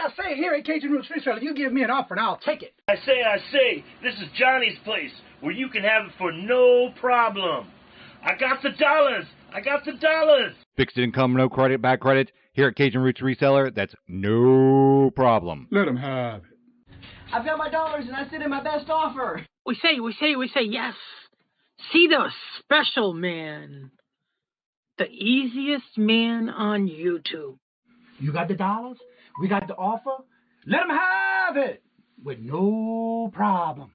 say, here at Kajun Reseller, you give me an offer and I'll take it. I say, this is Johnny's place, where you can have it for no problem. I got the dollars. Fixed income, no credit, back credit. Here at Cajun Roots Reseller, that's no problem. Let him have it. I've got my dollars and I sit in my best offer. We say, yes. See the special man. The easiest man on YouTube. You got the dollars? We got the offer? Let him have it with no problem.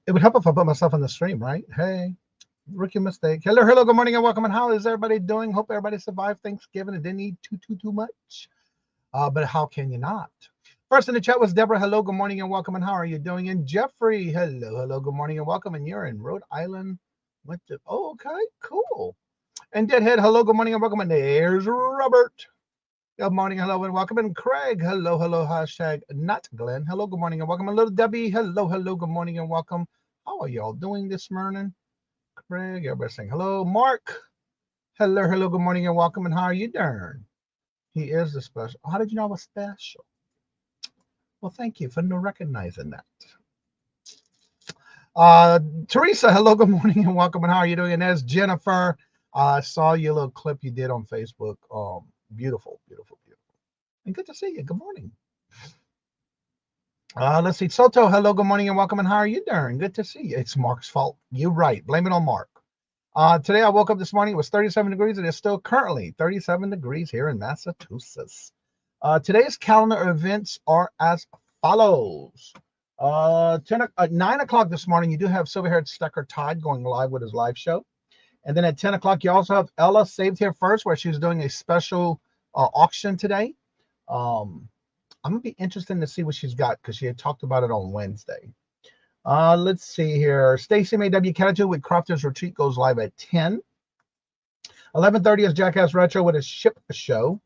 It would help if I put myself on the stream, right? Hey, rookie mistake. Hello, good morning and welcome. And how is everybody doing? Hope everybody survived Thanksgiving and didn't eat too much. But how can you not? First in the chat was Deborah. Hello, good morning and welcome. And how are you doing? And Jeffrey, hello, good morning and welcome. And you're in Rhode Island. Oh, okay, cool. And Deadhead, hello, good morning and welcome. And there's Robert. Good morning, hello, and welcome. And Craig, hello, hashtag not Glenn. Hello, good morning and welcome. And little Debbie, hello, good morning and welcome. How are y'all doing this morning? Craig, everybody saying hello. Mark, hello, good morning and welcome. And how are you doing? He is the special. How did you know I was special? Well, thank you for recognizing that. Teresa, hello, good morning and welcome. And how are you doing? And there's Jennifer. I saw your little clip you did on Facebook. Beautiful. And good to see you. Good morning. Let's see. Soto, hello, good morning and welcome. And how are you doing? Good to see you. It's Mark's fault. You're right. Blame it on Mark. Today I woke up this morning. It was 37 degrees. It is still currently 37 degrees here in Massachusetts. Today's calendar events are as follows. 9 o'clock this morning, you do have Silver-Haired Stecker Todd going live with his live show. And then at 10 o'clock, you also have Ella Saved Here First, where she's doing a special auction today. I'm going to be interested to see what she's got because she had talked about it on Wednesday. Let's see here. Stacy May W. Kajun with Crofter's Retreat goes live at 10. 11:30 is Jackass Retro with a ship show.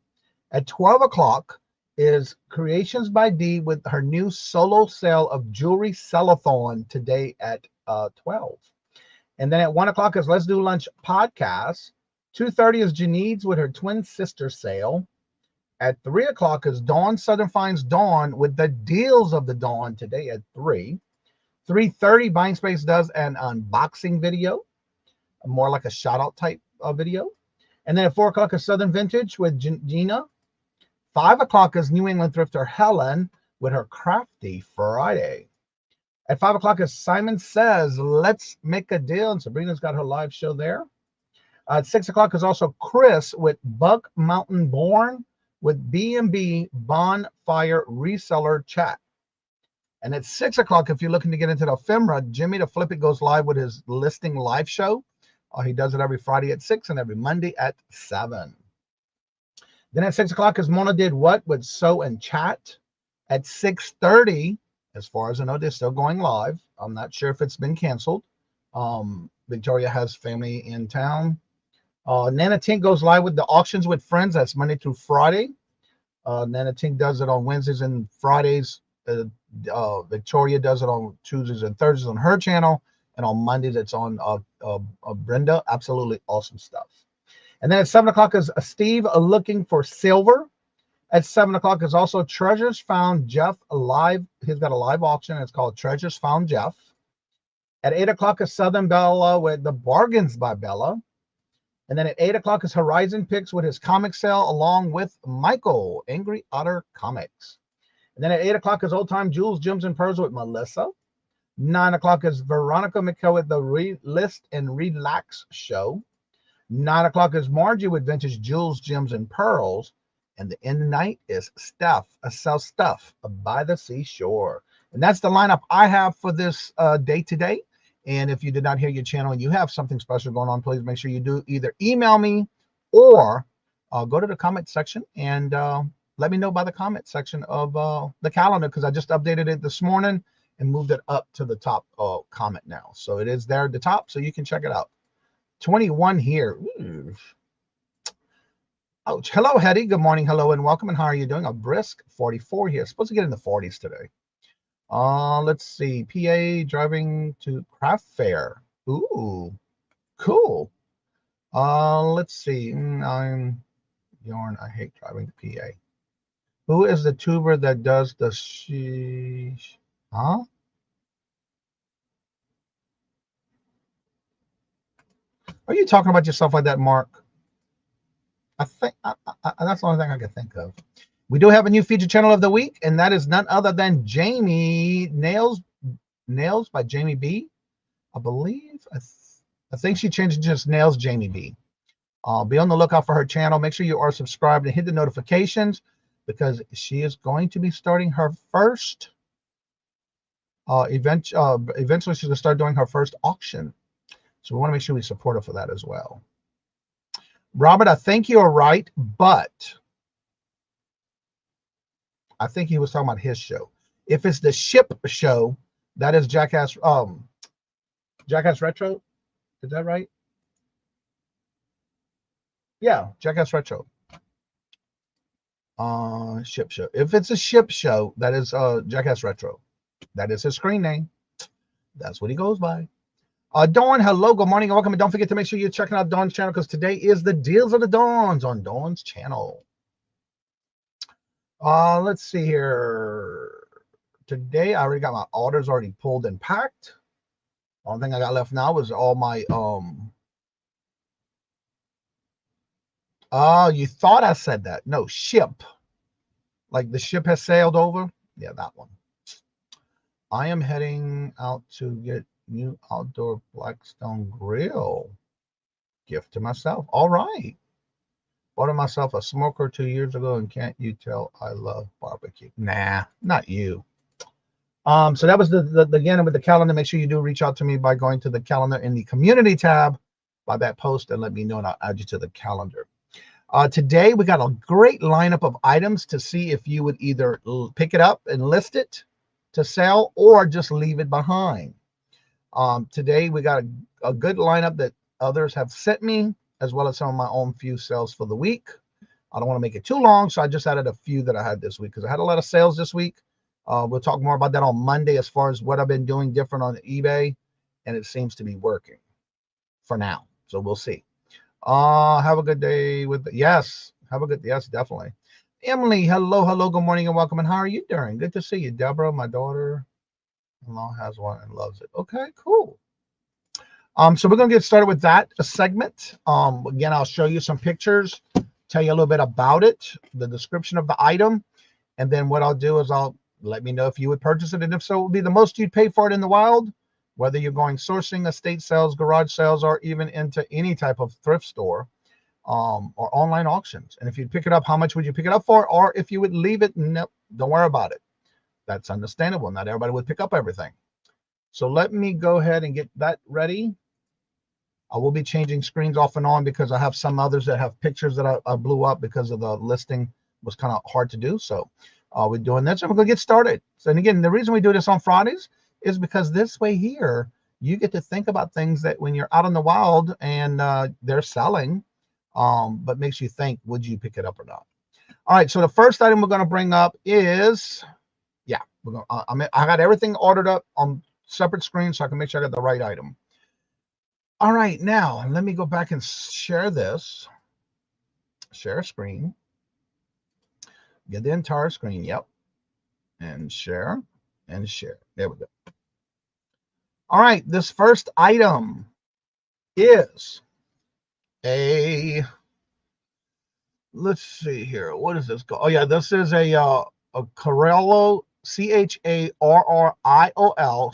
At 12 o'clock is Creations by D with her new solo sale of jewelry sell-a-thon today at 12. And then at 1 o'clock is Let's Do Lunch podcast. 2:30 is Janine's with her twin sister sale. At 3 o'clock is Dawn Southern Finds Dawn with the deals of the dawn today at 3. 3:30, Buying Space does an unboxing video, more like a shout out type video. And then at 4 o'clock is Southern Vintage with Gina. 5 o'clock is New England Thrifter Helen with her Crafty Friday. At 5 o'clock is Simon Says, Let's Make a Deal. And Sabrina's got her live show there. At 6 o'clock is also Chris with Buck Mountain Born with B&B Bonfire Reseller Chat. And at 6 o'clock, if you're looking to get into the ephemera, Jimmy the Flip It goes live with his listing live show. He does it every Friday at 6 and every Monday at 7. Then at 6 o'clock is Mona Did What with Sew and Chat. At 6:30, as far as I know, they're still going live. I'm not sure if it's been canceled. Victoria has family in town. Nana Tink goes live with the Auctions with Friends. That's Monday through Friday. Nana Tink does it on Wednesdays and Fridays. Victoria does it on Tuesdays and Thursdays on her channel. And on Mondays, it's on Brenda. Absolutely awesome stuff. And then at 7 o'clock is Steve looking for silver. At 7 o'clock is also Treasures Found Jeff live. He's got a live auction. It's called Treasures Found Jeff. At 8 o'clock is Southern Bella with the Bargains by Bella. And then at 8 o'clock is Horizon Picks with his comic sale along with Michael, Angry Otter Comics. And then at 8 o'clock is Old Time Jewels, Gems and Pearls with Melissa. 9 o'clock is Veronica McHale with the List and Relax show. 9 o'clock is Margie with Vintage Jewels, Gems and Pearls. And the end of the night is Steph, Sells Stuff by the Seashore. And that's the lineup I have for this day today. And if you did not hear your channel and you have something special going on, please make sure you do either email me or go to the comment section and let me know by the comment section of the calendar, because I just updated it this morning and moved it up to the top comment now. So it is there at the top, so you can check it out. 21 here. Ooh. Ouch. Hello, Hetty. Good morning. Hello and welcome. And how are you doing? A brisk 44 here. Supposed to get in the 40s today. Let's see. PA driving to craft fair. Ooh, cool. Let's see. I'm yarn. I hate driving to PA. Who is the tuber that does the huh? Are you talking about yourself like that, Mark? I think that's the only thing I can think of. We do have a new feature channel of the week, and that is none other than Jamie Nails by Jamie B. I believe. I think she changed it to just Nails Jamie B. Be on the lookout for her channel. Make sure you are subscribed and hit the notifications, because she is going to be starting her first eventually she's going to start doing her first auction. So we want to make sure we support her for that as well. Robert, I think you're right, but I think he was talking about his show. If it's the ship show, that is Jackass Retro. Is that right? Yeah, Jackass Retro. Ship show. If it's a ship show, that is Jackass Retro. That is his screen name. That's what he goes by. Dawn, hello, good morning, and welcome. And don't forget to make sure you're checking out Dawn's channel, because today is the Deals of the Dawns on Dawn's channel. Let's see here. Today I already got my orders already pulled and packed. Only thing I got left now is all my you thought I said that. No, ship. Like the ship has sailed over. Yeah, that one. I am heading out to get new outdoor Blackstone grill. Gift to myself. All right. Bought myself a smoker 2 years ago, and can't you tell I love barbecue? Nah, not you. So that was the again with the calendar. Make sure you do reach out to me by going to the calendar in the community tab by that post, and let me know, and I'll add you to the calendar. Today we got a great lineup of items to see if you would either pick it up and list it to sell or just leave it behind. Today we got a good lineup that others have sent me, as well as some of my own few sales for the week. I don't want to make it too long, so I just added a few that I had this week, because I had a lot of sales this week. We'll talk more about that on Monday as far as what I've been doing different on eBay, and it seems to be working for now. So we'll see. Have a good day with yes. Have a good yes, definitely. Emily, hello, good morning and welcome. And how are you doing? Good to see you. Deborah, my daughter-in-law has one and loves it. Okay, cool. So we're gonna get started with that segment. Again, I'll show you some pictures, tell you a little bit about it, the description of the item, and then what I'll do is I'll let me know if you would purchase it, and if so, it would be the most you'd pay for it in the wild, whether you're going sourcing, estate sales, garage sales, or even into any type of thrift store or online auctions. And if you'd pick it up, how much would you pick it up for? Or if you would leave it, no, don't worry about it. That's understandable. Not everybody would pick up everything. So let me go ahead and get that ready. I will be changing screens off and on because I have some others that have pictures that I blew up because of the listing was kind of hard to do. So we're doing this and we're going to get started. So, and again, the reason we do this on Fridays is because this way here, you get to think about things that when you're out in the wild and they're selling, but makes you think, would you pick it up or not? All right, so the first item we're going to bring up is, yeah, I got everything ordered up on separate screens so I can make sure I got the right item. All right, now let me go back and share this. Share screen. Get the entire screen, yep. And share and share. There we go. All right, this first item is let's see here. What is this called? Oh yeah, this is a Carrillo, Charriol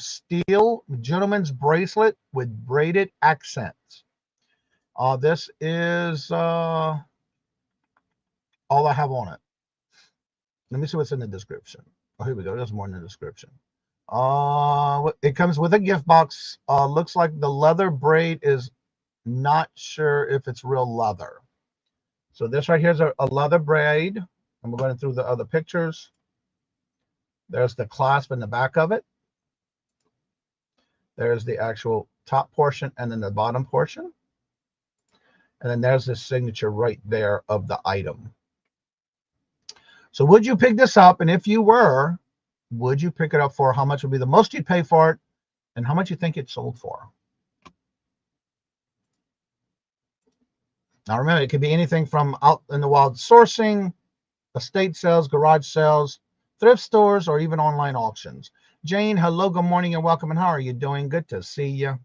steel gentleman's bracelet with braided accents. This is all I have on it. Let me see what's in the description. Oh, here we go. There's more in the description. It comes with a gift box. Looks like the leather braid is not sure if it's real leather. So this right here is a leather braid. And we're going through the other pictures. There's the clasp in the back of it. There's the actual top portion and then the bottom portion. And then there's the signature right there of the item. So would you pick this up? And if you were, would you pick it up for how much would be the most you'd pay for it? And how much you think it sold for? Now remember, it could be anything from out in the wild sourcing, estate sales, garage sales, thrift stores, or even online auctions. Jane, hello, good morning, and welcome. And how are you doing? Good to see you.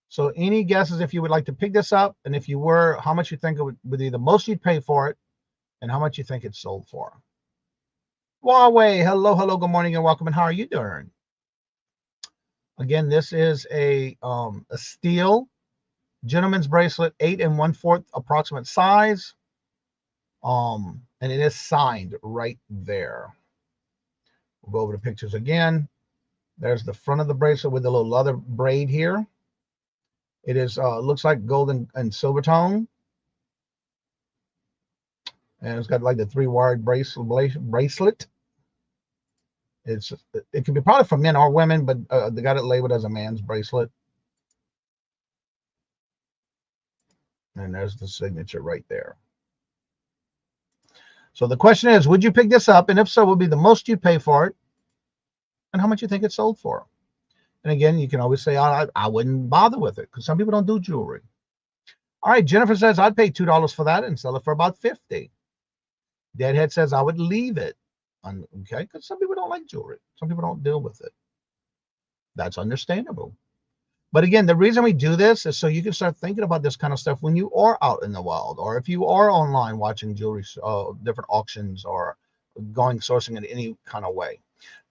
So any guesses if you would like to pick this up? And if you were, how much you think it would be the most you'd pay for it? And how much you think it sold for? Huawei, hello, good morning, and welcome. And how are you doing? Again, this is a steel gentleman's bracelet, 8 1/4 approximate size. And it is signed right there. We'll go over the pictures again. There's the front of the bracelet with the little leather braid here. It is looks like golden and silver tone. And it's got like the 3-wired bracelet. It can be probably for men or women, but they got it labeled as a man's bracelet. And there's the signature right there. So the question is, would you pick this up? And if so, what would be the most you'd pay for it? And how much you think it sold for? And again, you can always say, I wouldn't bother with it because some people don't do jewelry. All right, Jennifer says, I'd pay $2 for that and sell it for about $50. Deadhead says, I would leave it. Okay, because some people don't like jewelry. Some people don't deal with it. That's understandable. But again, the reason we do this is so you can start thinking about this kind of stuff when you are out in the wild, or if you are online watching jewelry, different auctions, or going sourcing in any kind of way.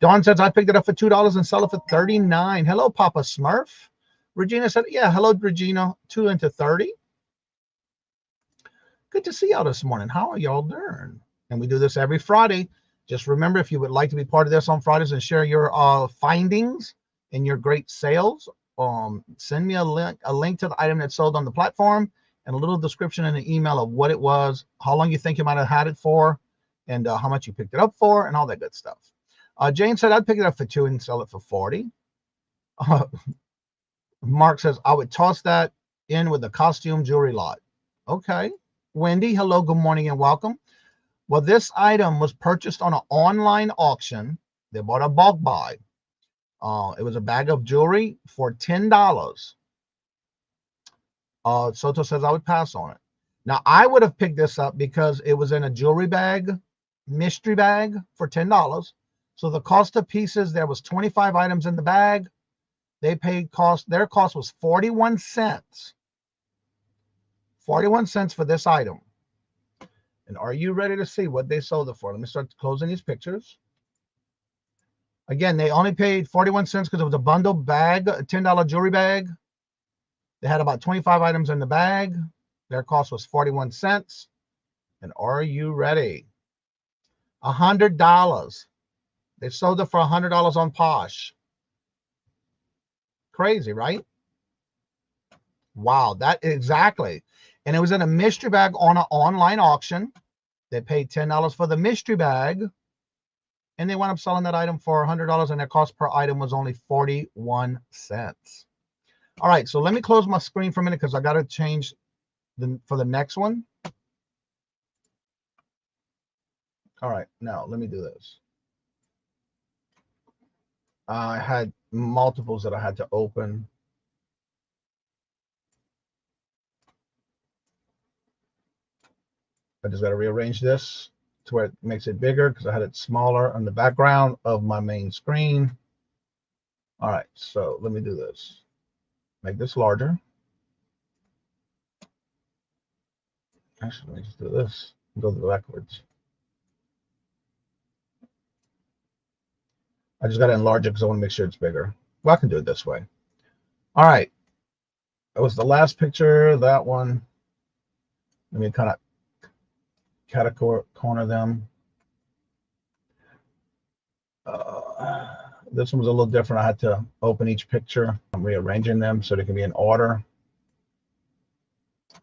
Dawn says, I picked it up for $2 and sell it for $39. Hello, Papa Smurf. Regina said, yeah, hello, Regina. 2 into 30. Good to see y'all this morning. How are y'all doing? And we do this every Friday. Just remember, if you would like to be part of this on Fridays and share your findings and your great sales, send me a link to the item that sold on the platform and a little description in the email of what it was, how long you think you might have had it for, and how much you picked it up for, and all that good stuff. Jane said, I'd pick it up for $2 and sell it for $40. Mark says, I would toss that in with the costume jewelry lot. Okay. Wendy, hello, good morning, and welcome. Well, this item was purchased on an online auction. They bought a bulk buy. It was a bag of jewelry for $10. Soto says I would pass on it. Now, I would have picked this up because it was in a jewelry bag, mystery bag for $10. So the cost of pieces, there was 25 items in the bag. They paid their cost was 41 cents. 41 cents for this item. And are you ready to see what they sold it for? Let me start closing these pictures. Again, they only paid 41 cents because it was a bundle bag, a $10 jewelry bag. They had about 25 items in the bag. Their cost was 41 cents. And are you ready? $100. They sold it for $100 on Posh. Crazy, right? Wow, that exactly. And it was in a mystery bag on an online auction. They paid $10 for the mystery bag, and they wound up selling that item for $100, and their cost per item was only 41 cents. All right, so let me close my screen for a minute because I got to change for the next one. All right, now let me do this. I had multiples that I had to open. I just got to rearrange this to where it makes it bigger because I had it smaller on the background of my main screen. All right, so let me do this. Make this larger. Actually, let me just do this. Go backwards. I just got to enlarge it because I want to make sure it's bigger. Well, I can do it this way. All right. That was the last picture. That one. Let me kind of corner them. This one was a little different. I had to open each picture. I'm rearranging them so they can be in order.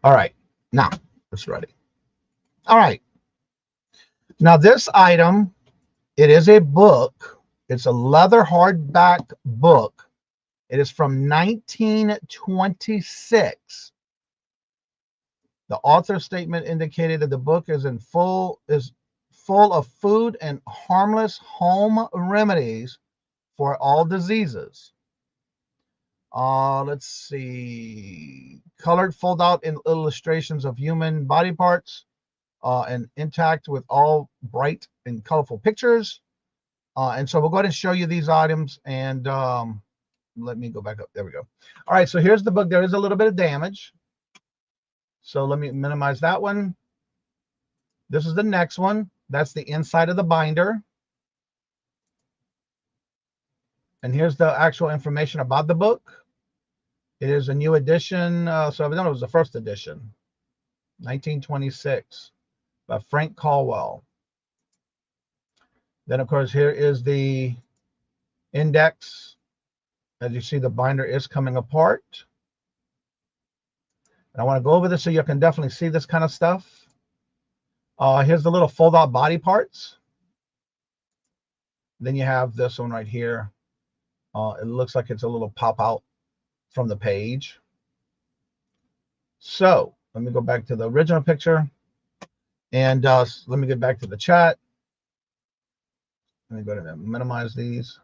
All right. Now, it's ready. All right. Now, this item, it is a book. It's a leather hardback book. It is from 1926. The author's statement indicated that the book is full of food and harmless home remedies for all diseases. Let's see. Colored fold-out illustrations of human body parts and intact with all bright and colorful pictures. And so we'll go ahead and show you these items. And let me go back up. There we go. All right, so here's the book. There is a little bit of damage. So let me minimize that one. This is the next one. That's the inside of the binder. And here's the actual information about the book. It is a new edition. So I know it was the first edition, 1926, by Frank Caldwell. Then, of course, here is the index. As you see, the binder is coming apart. And I want to go over this so you can definitely see this kind of stuff. Here's the little fold-out body parts. Then you have this one right here. It looks like it's a little pop-out from the page. So let me go back to the original picture. And let me get back to the chat. Let me go ahead and minimize these.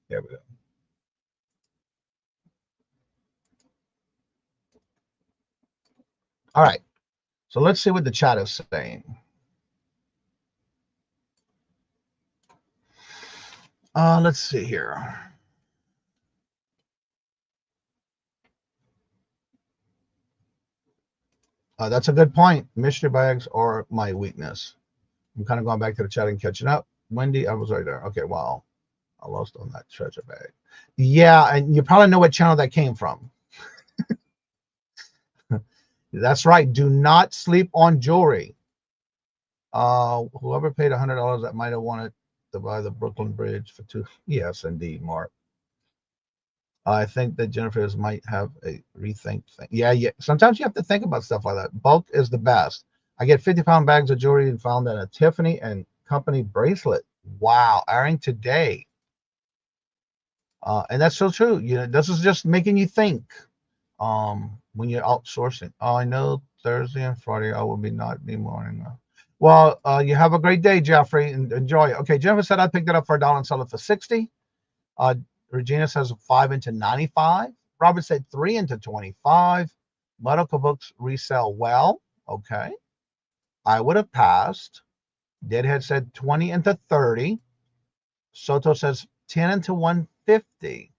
There we go. All right. So let's see what the chat is saying. Let's see here. That's a good point. Mystery bags are my weakness. I'm kind of going back to the chat and catching up. Wendy, I was right there. Okay, wow. I lost on that treasure bag. Yeah, and you probably know what channel that came from. That's right. Do not sleep on jewelry. Whoever paid $100 that might have wanted to buy the Brooklyn Bridge for $2. Yes, indeed, Mark. I think that Jennifer's might have a rethink thing. Yeah. Sometimes you have to think about stuff like that. Bulk is the best. I get 50-pound bags of jewelry and found that a Tiffany and Company bracelet. Wow, airing today. And that's so true. You know, this is just making you think. When you're outsourcing. I know Thursday and Friday I will be not be morning. Well, you have a great day, Jeffrey, and enjoy it. Okay, Jennifer said I picked it up for $1 and sell it for $60. Regina says 5 into 95. Robert said 3 into 25. Medical books resell well. Okay. I would have passed. Deadhead said 20 into 30. Soto says 10 into 150.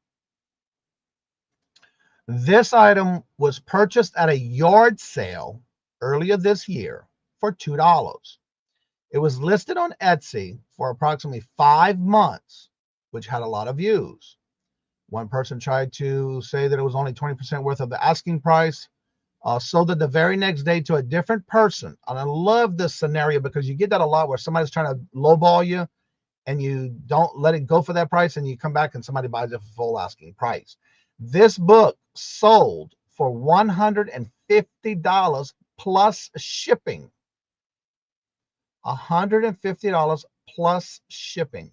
This item was purchased at a yard sale earlier this year for $2. It was listed on Etsy for approximately 5 months, which had a lot of views. One person tried to say that it was only 20% worth of the asking price, sold it the very next day to a different person. And I love this scenario because you get that a lot where somebody's trying to lowball you and you don't let it go for that price, and you come back and somebody buys it for full asking price. This book sold for $150 plus shipping. $150 plus shipping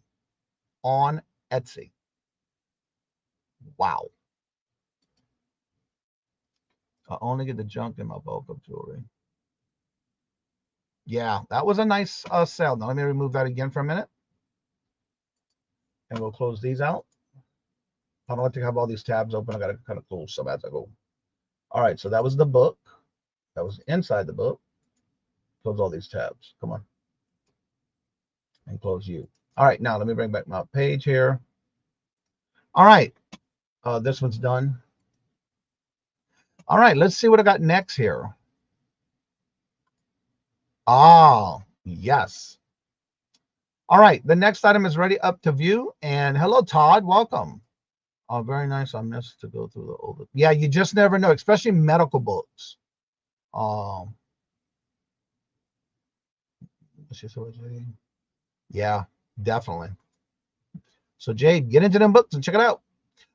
on Etsy. Wow. I only get the junk in my bulk of jewelry. Yeah, that was a nice sale. Now let me remove that again for a minute. And we'll close these out. I don't like to have all these tabs open. I got to kind of close some as I go. All right, so that was the book. That was inside the book. Close all these tabs. Come on. And close you. All right, now let me bring back my page here. All right, this one's done. All right, let's see what I got next here. Ah, yes. All right, the next item is ready up to view. And hello, Todd, welcome. Oh, very nice. I missed to go through the older. Yeah, you just never know, especially medical books. Yeah, definitely. So Jade, get into them books and check it out.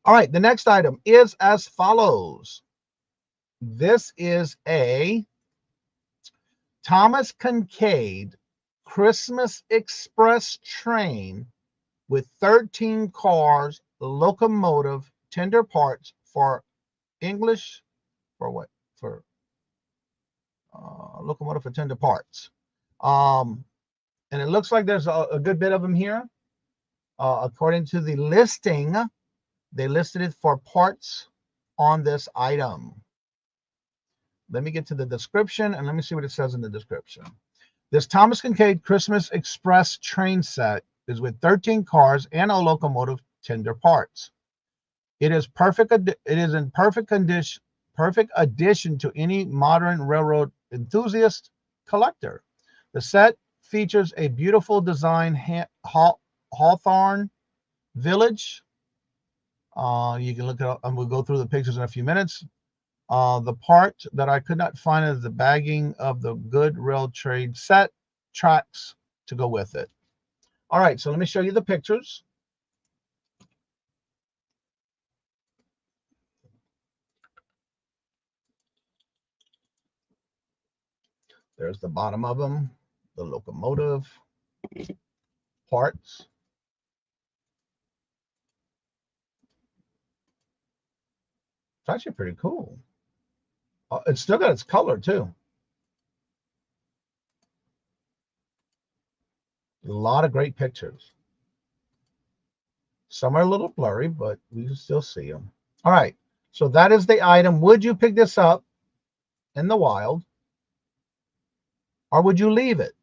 All right, the next item is as follows. This is a Thomas Kincaid Christmas Express train with 13 cars, locomotive, tender parts for English, for what? For locomotive for tender parts. And it looks like there's a good bit of them here. According to the listing, they listed it for parts on this item. Let me get to the description and let me see what it says in the description. This Thomas Kincaid Christmas Express train set is with 13 cars and a locomotive tender parts. It is perfect. It is in perfect condition, perfect addition to any modern railroad enthusiast collector. The set features a beautiful design Hawthorne Village. You can look it up, and we'll go through the pictures in a few minutes. The part that I could not find is the bagging of the good rail trade set tracks to go with it. All right, so let me show you the pictures. There's the bottom of them, the locomotive parts. It's actually pretty cool. It's still got its color too. A lot of great pictures. Some are a little blurry, but we can still see them. All right, so that is the item. Would you pick this up in the wild, or would you leave it?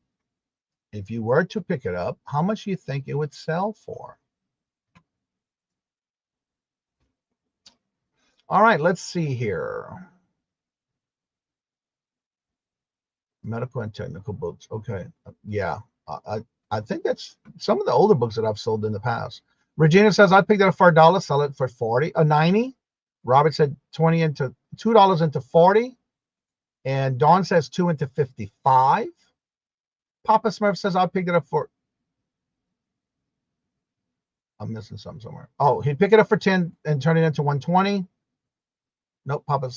If you were to pick it up, how much do you think it would sell for? All right, let's see here. Medical and technical books. Okay, yeah, I think that's some of the older books that I've sold in the past. Regina says I picked it up for $1, sell it for 90. Robert said 20 into $2 into 40, and Dawn says 2 into 55. Papa Smurf says I picked it up for. I'm missing something somewhere. Oh, he'd pick it up for 10 and turn it into 120. Nope, Papa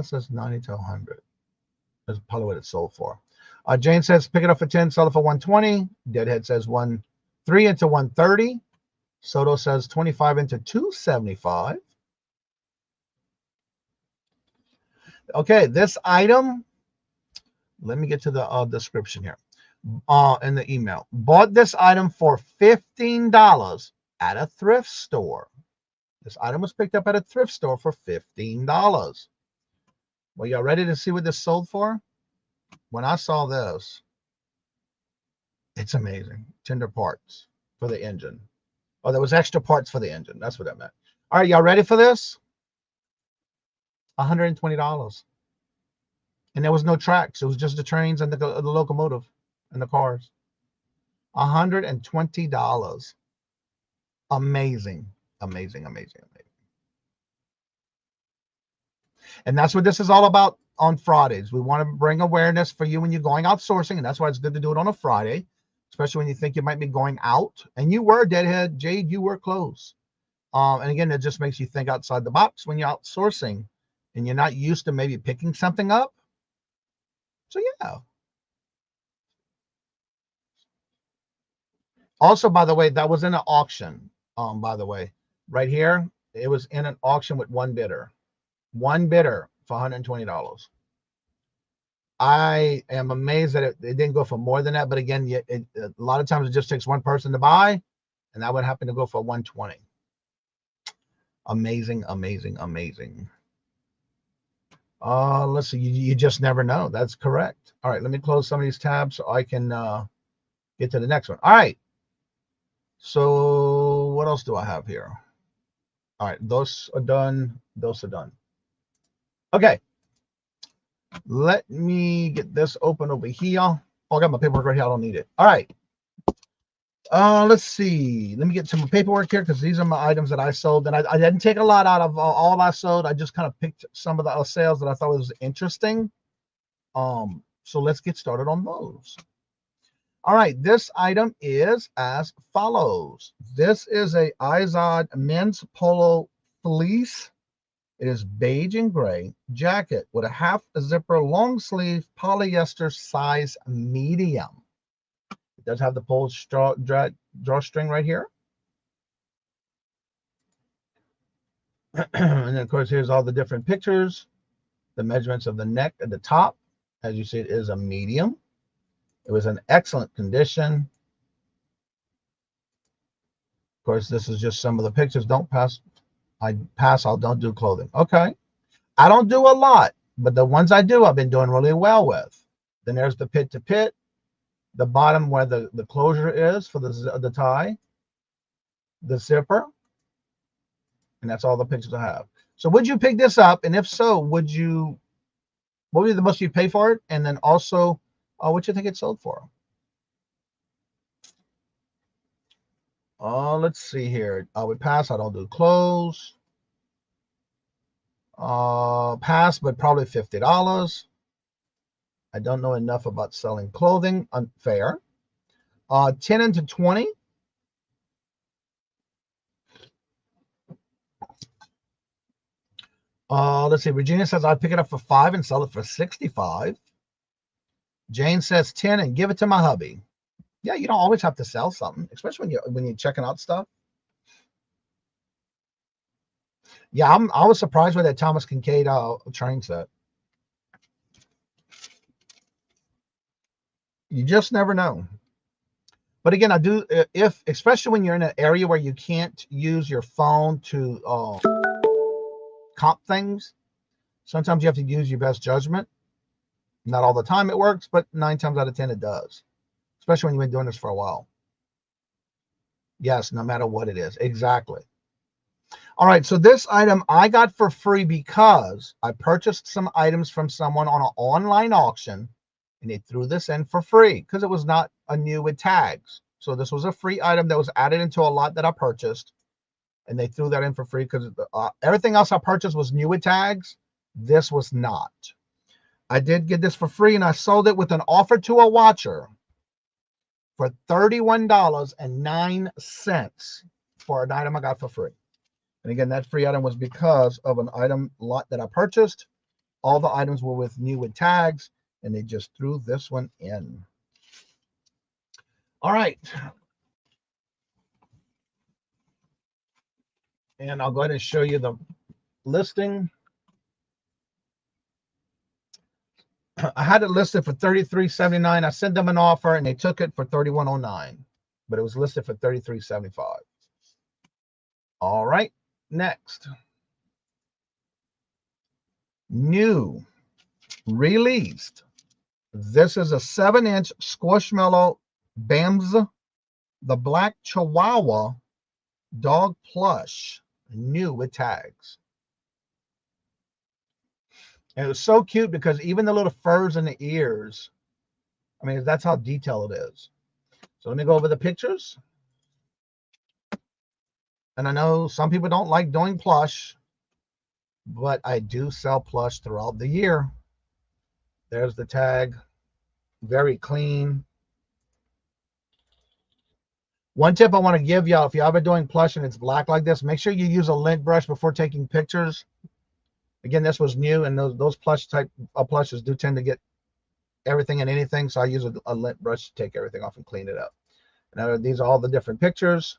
says 90 to 100. That's probably what it sold for. Jane says pick it up for 10, sell it for 120. Deadhead says 3 into 130. Soto says 25 into 275. Okay, this item, let me get to the description here in the email. Bought this item for $15 at a thrift store. This item was picked up at a thrift store for $15. Well, y'all ready to see what this sold for? When I saw this, it's amazing. Tender parts for the engine. Oh, there was extra parts for the engine. That's what that meant. All right, y'all ready for this? $120. And there was no tracks. It was just the trains and the locomotive and the cars. $120. Amazing, amazing, amazing, amazing. And that's what this is all about on Fridays. We want to bring awareness for you when you're going out sourcing, and that's why it's good to do it on a Friday. especially when you think you might be going out. And you were, Deadhead Jade, you were close. And again, it just makes you think outside the box when you're outsourcing and you're not used to maybe picking something up. So yeah. Also, by the way, that was in an auction. By the way, right here, it was in an auction with one bidder for $120. I am amazed that it didn't go for more than that. But again, a lot of times it just takes one person to buy, and that would happen to go for 120. Amazing, amazing, amazing. Let's see. You just never know. That's correct. All right, let me close some of these tabs so I can get to the next one. All right. So what else do I have here? All right, those are done. Those are done. Okay. Let me get this open over here. Oh, I got my paperwork right here. I don't need it. All right. Let's see. Let me get some paperwork here because these are my items that I sold. And I didn't take a lot out of all I sold. I just kind of picked some of the sales that I thought was interesting. So let's get started on those. All right, this item is as follows. This is a Izod men's polo fleece. It is beige and gray jacket with a half zipper long sleeve polyester size medium. It does have the pole drawstring right here. And then of course, here's all the different pictures, the measurements of the neck at the top. As you see, it is a medium. It was in excellent condition. Of course, this is just some of the pictures. Don't pass. I don't do clothing. Okay. I don't do a lot, but the ones I do, I've been doing really well with. Then there's the pit to pit, the bottom where the closure is for the tie, the zipper, and that's all the pictures I have. So would you pick this up? And if so, what would be the most you pay for it? And then also, what you think it sold for? Let's see here. I would pass. I don't do clothes. Pass, but probably $50. I don't know enough about selling clothing. Unfair. 10 into 20. Let's see. Virginia says I'd pick it up for $5 and sell it for $65. Jane says 10 and give it to my hubby. Yeah, you don't always have to sell something, especially when you're checking out stuff. Yeah, I was surprised with that Thomas Kincaid train set. You just never know. But again, I do, especially when you're in an area where you can't use your phone to comp things, sometimes you have to use your best judgment. Not all the time it works, but 9 times out of 10 it does, especially when you've been doing this for a while. Yes, no matter what it is. Exactly. All right, so this item I got for free because I purchased some items from someone on an online auction, and they threw this in for free because it was not a new with tags. So this was a free item that was added into a lot that I purchased, and they threw that in for free because everything else I purchased was new with tags. This was not. I did get this for free, and I sold it with an offer to a watcher for $31.09 for an item I got for free. And again, that free item was because of an item lot that I purchased. All the items were with new with tags, and they just threw this one in. All right. And I'll go ahead and show you the listing. I had it listed for $33.79. I sent them an offer, and they took it for $31.09, but it was listed for $33.75. All right, next. New, released. This is a 7-inch Squishmallow Bams, the Black Chihuahua dog plush, new with tags. And it was so cute because even the little furs in the ears, I mean, that's how detailed it is. So let me go over the pictures. And I know some people don't like doing plush, but I do sell plush throughout the year. There's the tag, very clean. One tip I want to give y'all, if you're ever doing plush and it's black like this, make sure you use a lint brush before taking pictures. Again, this was new, and those plush type plushes do tend to get everything and anything, so I use a lint brush to take everything off and clean it up. Now, these are all the different pictures.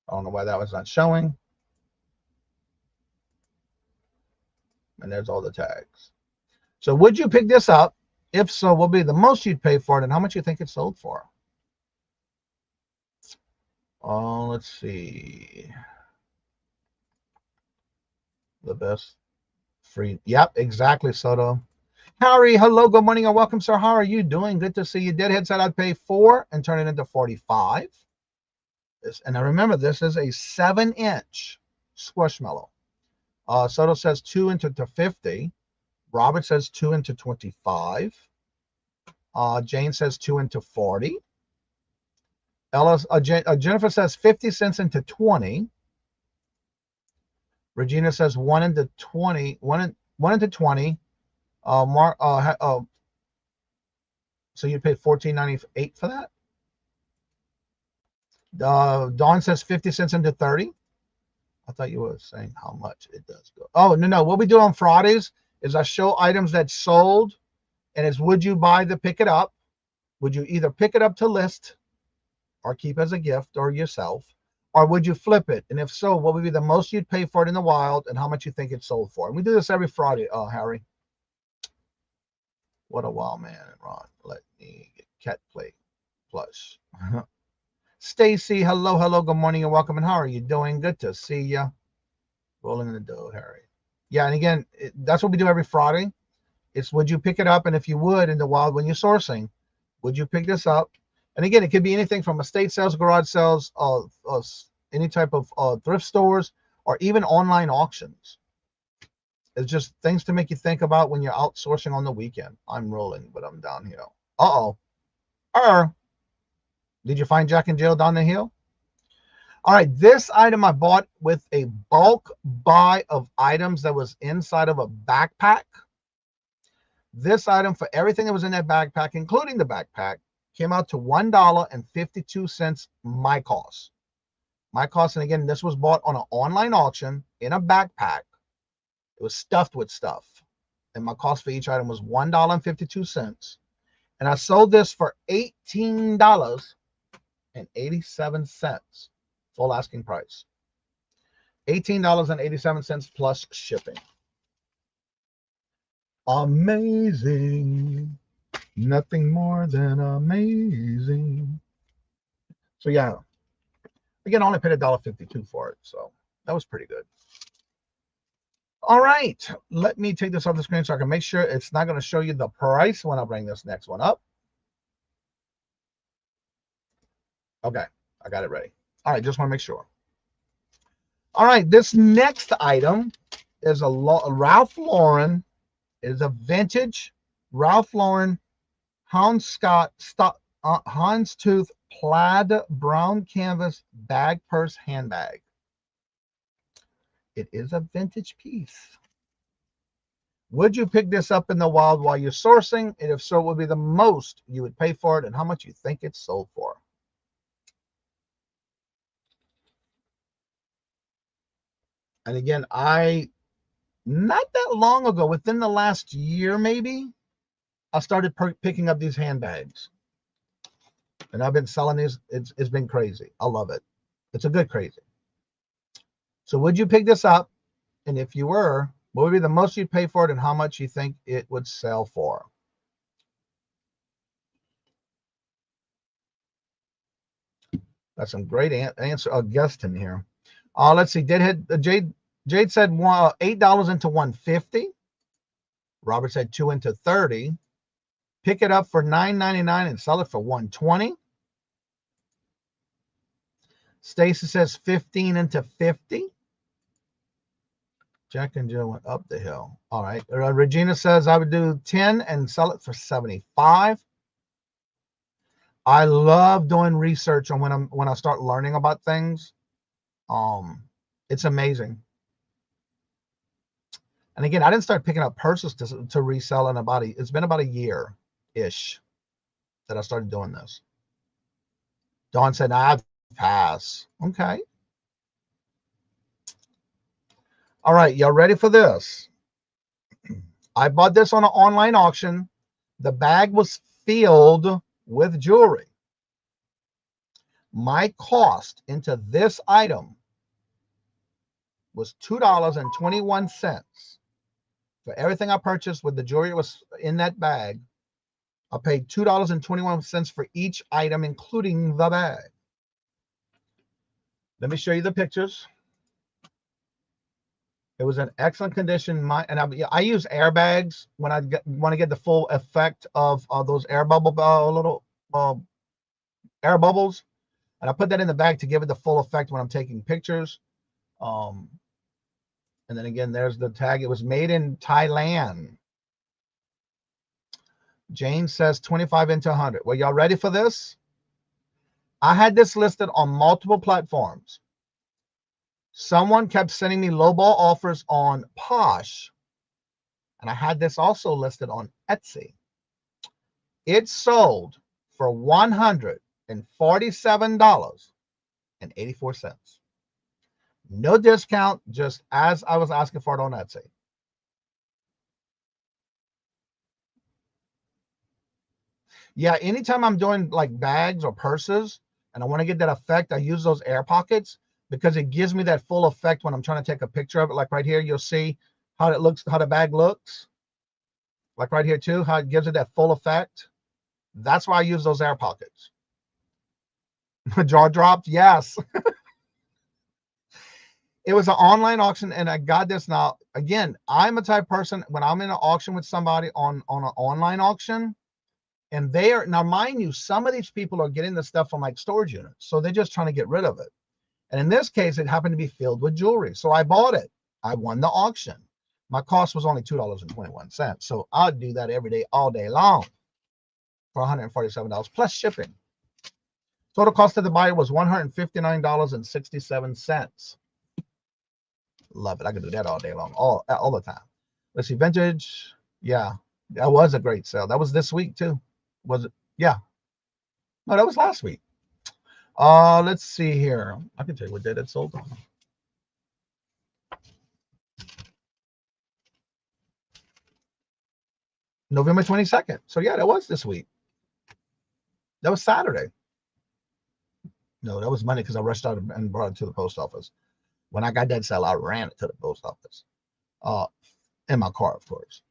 I don't know why that was not showing. And there's all the tags. So would you pick this up? If so, what would be the most you'd pay for it, and how much you think it sold for? Let's see. The best free. Yep, exactly, Soto. Harry, hello, good morning, and welcome, sir. How are you doing? Good to see you. Deadhead said I'd pay 4 and turn it into 45. And I remember this is a 7-inch squishmallow. Soto says 2 into 50. Robert says 2 into 25. Jane says 2 into 40. Jennifer says 50 cents into 20. Regina says 1 into 20. 1 into 20. So you paid $14.98 for that. Dawn says 50 cents into 30. I thought you were saying how much it does go. Oh, no. What we do on Fridays is I show items that sold, and it's would you buy the pick it up? Would you either pick it up to list or keep as a gift or yourself, or would you flip it? And if so, what would be the most you'd pay for it in the wild and how much you think it sold for? And we do this every Friday, Harry. What a wild man, Ron. Let me get cat play plush. Stacy, hello, good morning and welcome. And how are you doing? Good to see you. Rolling in the dough, Harry. Yeah, and again, that's what we do every Friday. It's would you pick it up, and if you would in the wild when you're sourcing, would you pick this up? And again, it could be anything from estate sales, garage sales, any type of thrift stores, or even online auctions. It's just things to make you think about when you're outsourcing on the weekend. I'm rolling, but I'm downhill. Did you find Jack and Jill down the hill? All right, this item I bought with a bulk buy of items that was inside of a backpack. This item, for everything that was in that backpack, including the backpack, came out to $1.52 my cost. My cost, and again, this was bought on an online auction in a backpack. It was stuffed with stuff. And my cost for each item was $1.52. And I sold this for $18.87. Full asking price. $18.87 plus shipping. Amazing. Nothing more than amazing. So yeah. Again, I only paid $1.52 for it. So that was pretty good. All right. Let me take this off the screen so I can make sure it's not going to show you the price when I bring this next one up. Okay. I got it ready. All right. Just want to make sure. All right. This next item is a Ralph Lauren. It is a vintage Ralph Lauren houndstooth plaid brown canvas bag purse handbag. It is a vintage piece. Would you pick this up in the wild while you're sourcing? And if so, what would be the most you would pay for it and how much you think it's sold for? And again, not that long ago, within the last year maybe, I started picking up these handbags. And I've been selling these. It's been crazy. I love it. It's a good crazy. So would you pick this up? And if you were, what would be the most you'd pay for it and how much you think it would sell for? That's some great answer. Guest in here. Let's see. Jade said $8 into $150. Robert said 2 into 30. Pick it up for $9.99 and sell it for $120. Stacy says 15 into 50. Jack and Jill went up the hill. All right. Regina says I would do 10 and sell it for 75. I love doing research on when I start learning about things. It's amazing. And again, I didn't start picking up purses to resell in it's been about a year-ish. that I started doing this. Dawn said, I'd pass. Okay. All right, y'all ready for this? I bought this on an online auction. The bag was filled with jewelry. My cost into this item was $2.21. For everything I purchased with the jewelry that was in that bag, I paid $2.21 for each item, including the bag. Let me show you the pictures. It was in excellent condition. I use airbags when I want to get the full effect of those air bubble little air bubbles, and I put that in the bag to give it the full effect when I'm taking pictures. And then again, there's the tag. It was made in Thailand. Jane says 25 into 100. Well, y'all ready for this? I had this listed on multiple platforms. Someone kept sending me lowball offers on Posh, and I had this also listed on Etsy. It sold for $147.84. No discount, just as I was asking for it on Etsy. Yeah, anytime I'm doing like bags or purses and I want to get that effect, I use those air pockets because it gives me that full effect when I'm trying to take a picture of it. Like right here, you'll see how it looks, how the bag looks. Like right here too, how it gives it that full effect. That's why I use those air pockets. My jaw dropped. Yes. It was an online auction, and I got this. Now, again, I'm a type of person, when I'm in an auction with somebody on an online auction, and they are, now mind you, some of these people are getting the stuff from like storage units, so they're just trying to get rid of it. And in this case, it happened to be filled with jewelry, so I bought it. I won the auction. My cost was only $2.21, so I'd do that every day, all day long, for $147 plus shipping. Total cost of the buyer was $159.67. Love it. I could do that all day long, all the time. Let's see, vintage. Yeah, that was a great sale. That was this week too. Was it? Yeah. No, that was last week. Let's see here. I can tell you what day that sold on. November 22nd. So yeah, that was this week. That was Saturday. No, that was Monday because I rushed out and brought it to the post office. When I got that sale, I ran it to the post office. In my car, of course.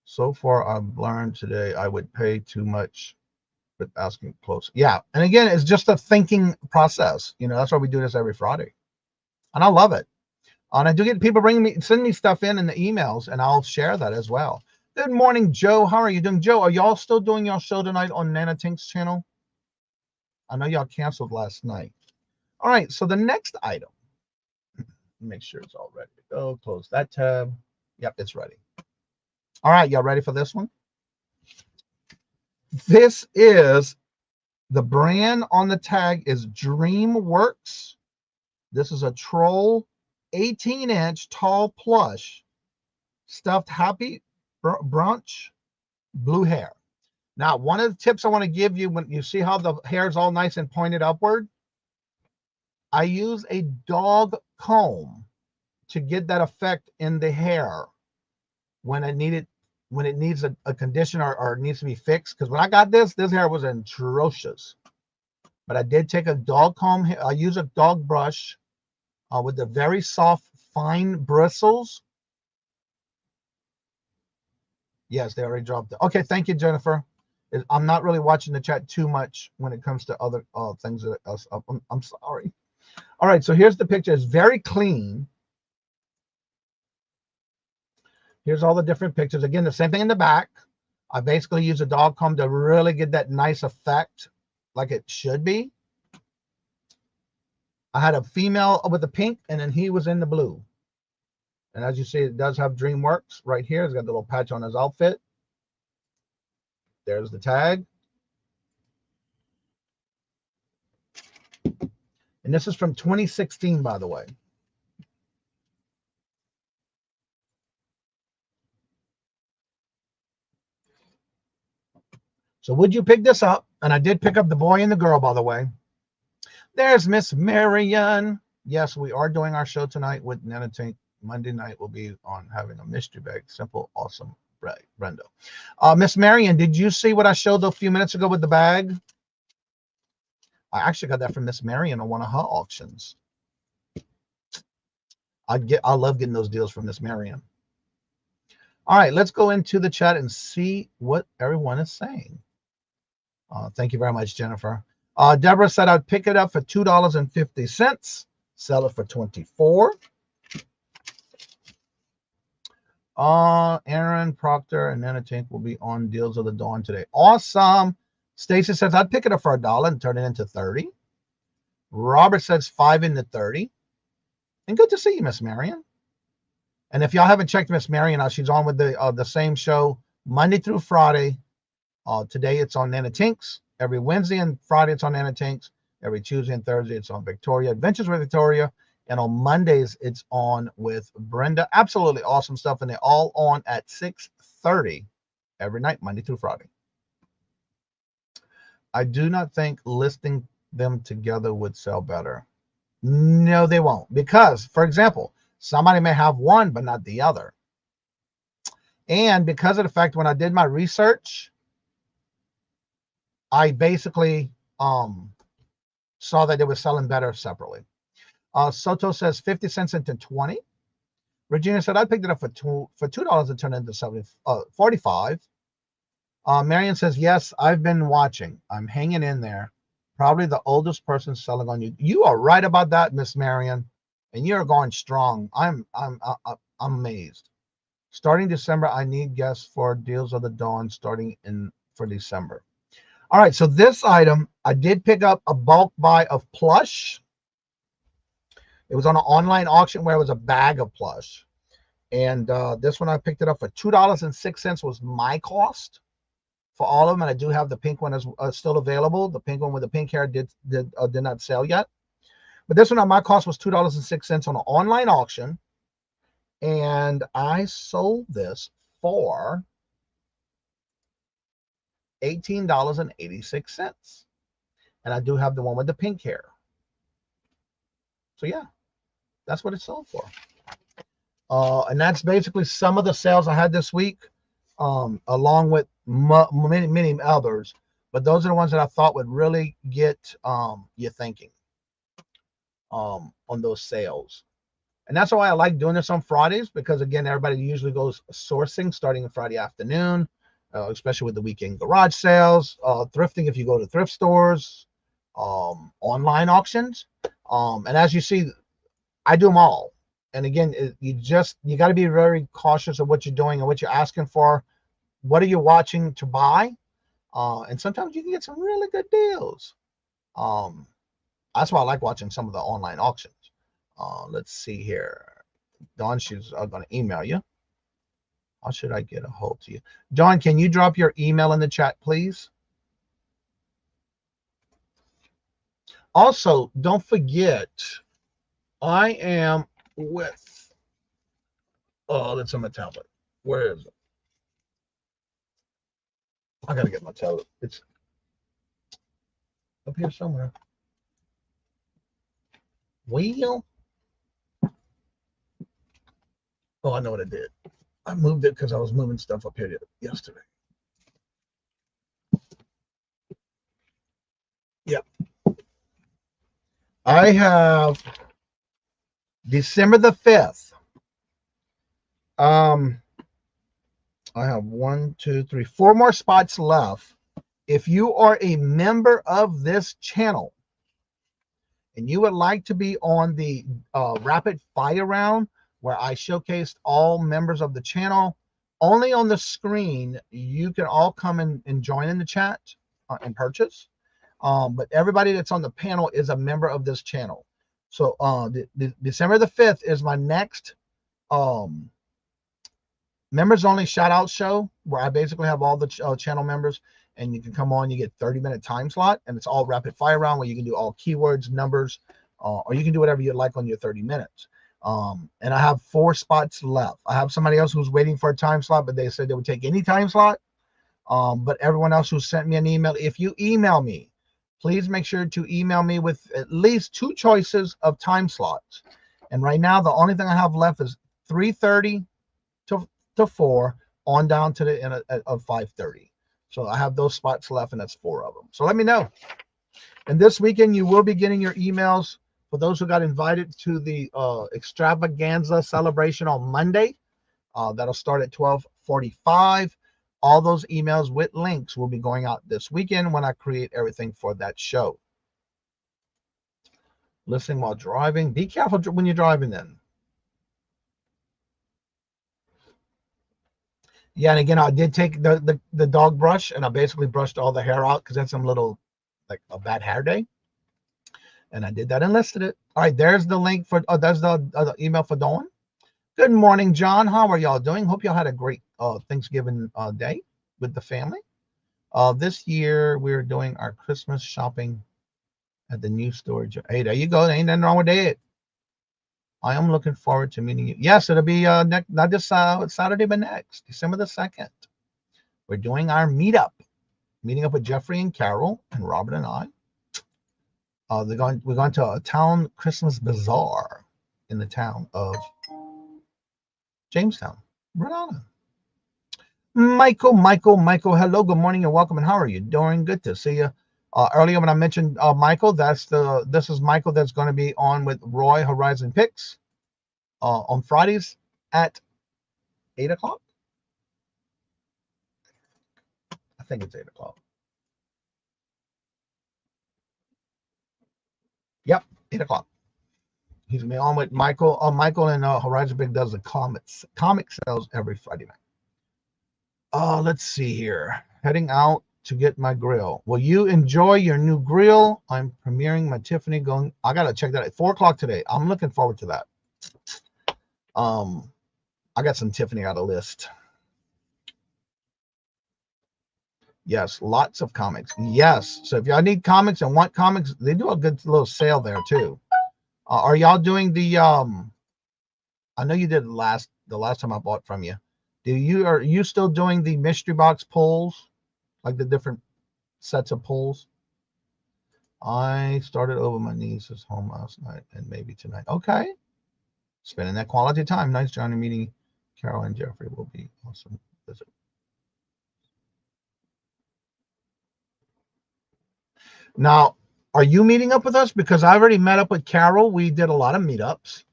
So far, I've learned today I would pay too much with asking close. Yeah. And again, it's just a thinking process. You know, that's why we do this every Friday. And I love it. And I do get people send me stuff in the emails, and I'll share that as well. Good morning, Joe. How are you doing? Joe, are y'all still doing your show tonight on Nana Tink's channel? I know y'all canceled last night. All right. So the next item. Make sure it's all ready to go. Close that tab. Yep, it's ready. All right, y'all ready for this one? This is, the brand on the tag is DreamWorks. This is a troll 18-inch tall plush stuffed happy brunch blue hair. Now, one of the tips I want to give you, when you see how the hair is all nice and pointed upward, I use a dog comb to get that effect in the hair when it needs a condition or needs to be fixed. Because when I got this hair was atrocious. But I did take a dog comb. I use a dog brush with the very soft, fine bristles. Yes, they already dropped it. Okay, thank you, Jennifer. I'm not really watching the chat too much when it comes to other things that I'm sorry. All right, so here's the picture. It's very clean. Here's all the different pictures. Again, the same thing in the back. I basically use a dog comb to really get that nice effect like it should be. I had a female with the pink, and then he was in the blue. And as you see, it does have DreamWorks right here. It's got the little patch on his outfit. There's the tag. And this is from 2016, by the way. So would you pick this up? And I did pick up the boy and the girl, by the way. There's Miss Marion. Yes, we are doing our show tonight with Nana Tink. Monday night we'll be on having a mystery bag. Simple, awesome, right, Brenda. Miss Marion, did you see what I showed a few minutes ago with the bag? I actually got that from Miss Marion on one of her auctions. I love getting those deals from Miss Marion. All right, let's go into the chat and see what everyone is saying. Thank you very much, Jennifer. Deborah said I'd pick it up for $2.50, sell it for $24. Aaron Proctor and Nana Tink will be on Deals of the Dawn today. Awesome. Stacy says I'd pick it up for $1 and turn it into 30. Robert says 5 into 30. And good to see you, Miss Marion. And if y'all haven't checked Miss Marion out, she's on with the same show Monday through Friday. Today it's on Nana Tinks. Every Wednesday and Friday it's on Nana Tinks. Every Tuesday and Thursday it's on Victoria Adventures with Victoria. And on Mondays it's on with Brenda. Absolutely awesome stuff. And they're all on at 6:30 every night, Monday through Friday. I do not think listing them together would sell better. No, they won't. Because, for example, somebody may have one but not the other. And because of the fact when I did my research, I basically saw that they were selling better separately. Soto says 50 cents into 20. Regina said I picked it up for $2 and turned it into 45. Marion says, yes, I've been watching. I'm hanging in there. Probably the oldest person selling on you. You are right about that, Miss Marion, and you're going strong. I'm amazed. Starting December, I need guests for Deals of the Dawn starting for December. All right, so this item, I did pick up a bulk buy of plush. It was on an online auction where it was a bag of plush. And this one I picked it up for $2.06 was my cost for all of them. And I do have the pink one as still available. The pink one with the pink hair did not sell yet. But this one on my cost was $2.06 on an online auction. And I sold this for $18.86. And I do have the one with the pink hair. So yeah, that's what it sold for. And that's basically some of the sales I had this week, along with many others. But those are the ones that I thought would really get you thinking on those sales. And that's why I like doing this on Fridays, because again, everybody usually goes sourcing starting on Friday afternoon, especially with the weekend garage sales, thrifting if you go to thrift stores, online auctions. And as you see, I do them all. And again, you got to be very cautious of what you're doing and what you're asking for. What are you watching to buy? And sometimes you can get some really good deals. That's why I like watching some of the online auctions. Let's see here. Dawn, she's going to email you. How should I get a hold to you? Dawn, can you drop your email in the chat, please? Also, don't forget, I am with, that's on my tablet. Where is it? I got to get my tablet. It's up here somewhere. Wheel. Oh, I know what I did. I moved it because I was moving stuff up here yesterday. Yep. I have December the 5th. I have 4 more spots left. If you are a member of this channel and you would like to be on the rapid fire round where I showcased all members of the channel, only on the screen, you can all come and join in the chat and purchase. But everybody that's on the panel is a member of this channel. So December the 5th is my next members only shout out show where I basically have all the channel members, and you can come on. You get 30-minute time slot, and it's all rapid fire round where you can do all keywords, numbers, or you can do whatever you like on your 30 minutes. And I have 4 spots left. I have somebody else who's waiting for a time slot, but they said they would take any time slot. But everyone else who sent me an email, if you email me, please make sure to email me with at least 2 choices of time slots. And right now, the only thing I have left is 3:30 to 4 on down to the end of 5:30. So I have those spots left, and that's 4 of them. So let me know. And this weekend, you will be getting your emails for those who got invited to the extravaganza celebration on Monday. That'll start at 12:45. All those emails with links will be going out this weekend when I create everything for that show. Listening while driving. Be careful when you're driving then. Yeah, and again, I did take the dog brush, and I basically brushed all the hair out because that's some little, like a bad hair day. And I did that and listed it. All right, there's the link for, there's the email for Dawn. Good morning, John. How are y'all doing? Hope y'all had a great Thanksgiving day with the family. This year, we're doing our Christmas shopping at the new storage. Hey, there you go. There ain't nothing wrong with that. I am looking forward to meeting you. Yes, it'll be next, not this Saturday, but next, December the 2nd. We're doing our meetup. Meeting up with Jeffrey and Carol and Robert and I. We're going to a town Christmas bazaar in the town of Jamestown, Rhode Island. Michael, hello, good morning and welcome. And how are you doing? Good to see you. Earlier when I mentioned Michael, this is Michael that's going to be on with Roy Horizon Picks on Fridays at 8 o'clock. I think it's 8 o'clock. Yep, 8 o'clock. He's going to be on with Michael. Michael and Horizon Pick does the comic sales every Friday night. Let's see here. Heading out to get my grill. Will you enjoy your new grill? I'm premiering my Tiffany going. I gotta check that at 4 o'clock today. I'm looking forward to that. I got some Tiffany on the list. Yes, lots of comics. Yes. So if y'all need comics and want comics, they do a good little sale there too. Are y'all doing the I know you did the last time I bought from you. Are you still doing the mystery box pulls? Like the different sets of pulls? I started over my niece's home last night and maybe tonight. Okay. Spending that quality time. Nice, Johnny. Meeting Carol and Jeffrey will be awesome visit. Now, are you meeting up with us? Because I already met up with Carol. We did a lot of meetups.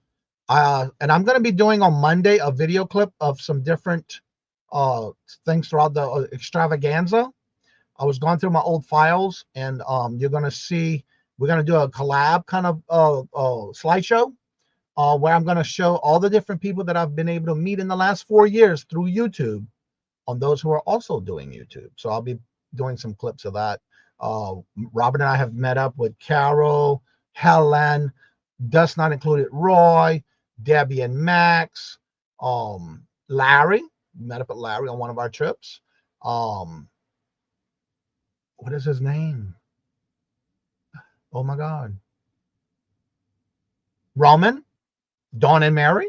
And I'm going to be doing on Monday a video clip of some different things throughout the extravaganza. I was going through my old files, and you're going to see, we're going to do a collab kind of slideshow where I'm going to show all the different people that I've been able to meet in the last 4 years through YouTube on those who are also doing YouTube. So I'll be doing some clips of that. Robert and I have met up with Carol, Helen, does not include it, Roy, Debbie and Max, Larry. Met up with Larry on one of our trips. What is his name? Oh my God. Roman, Dawn and Mary,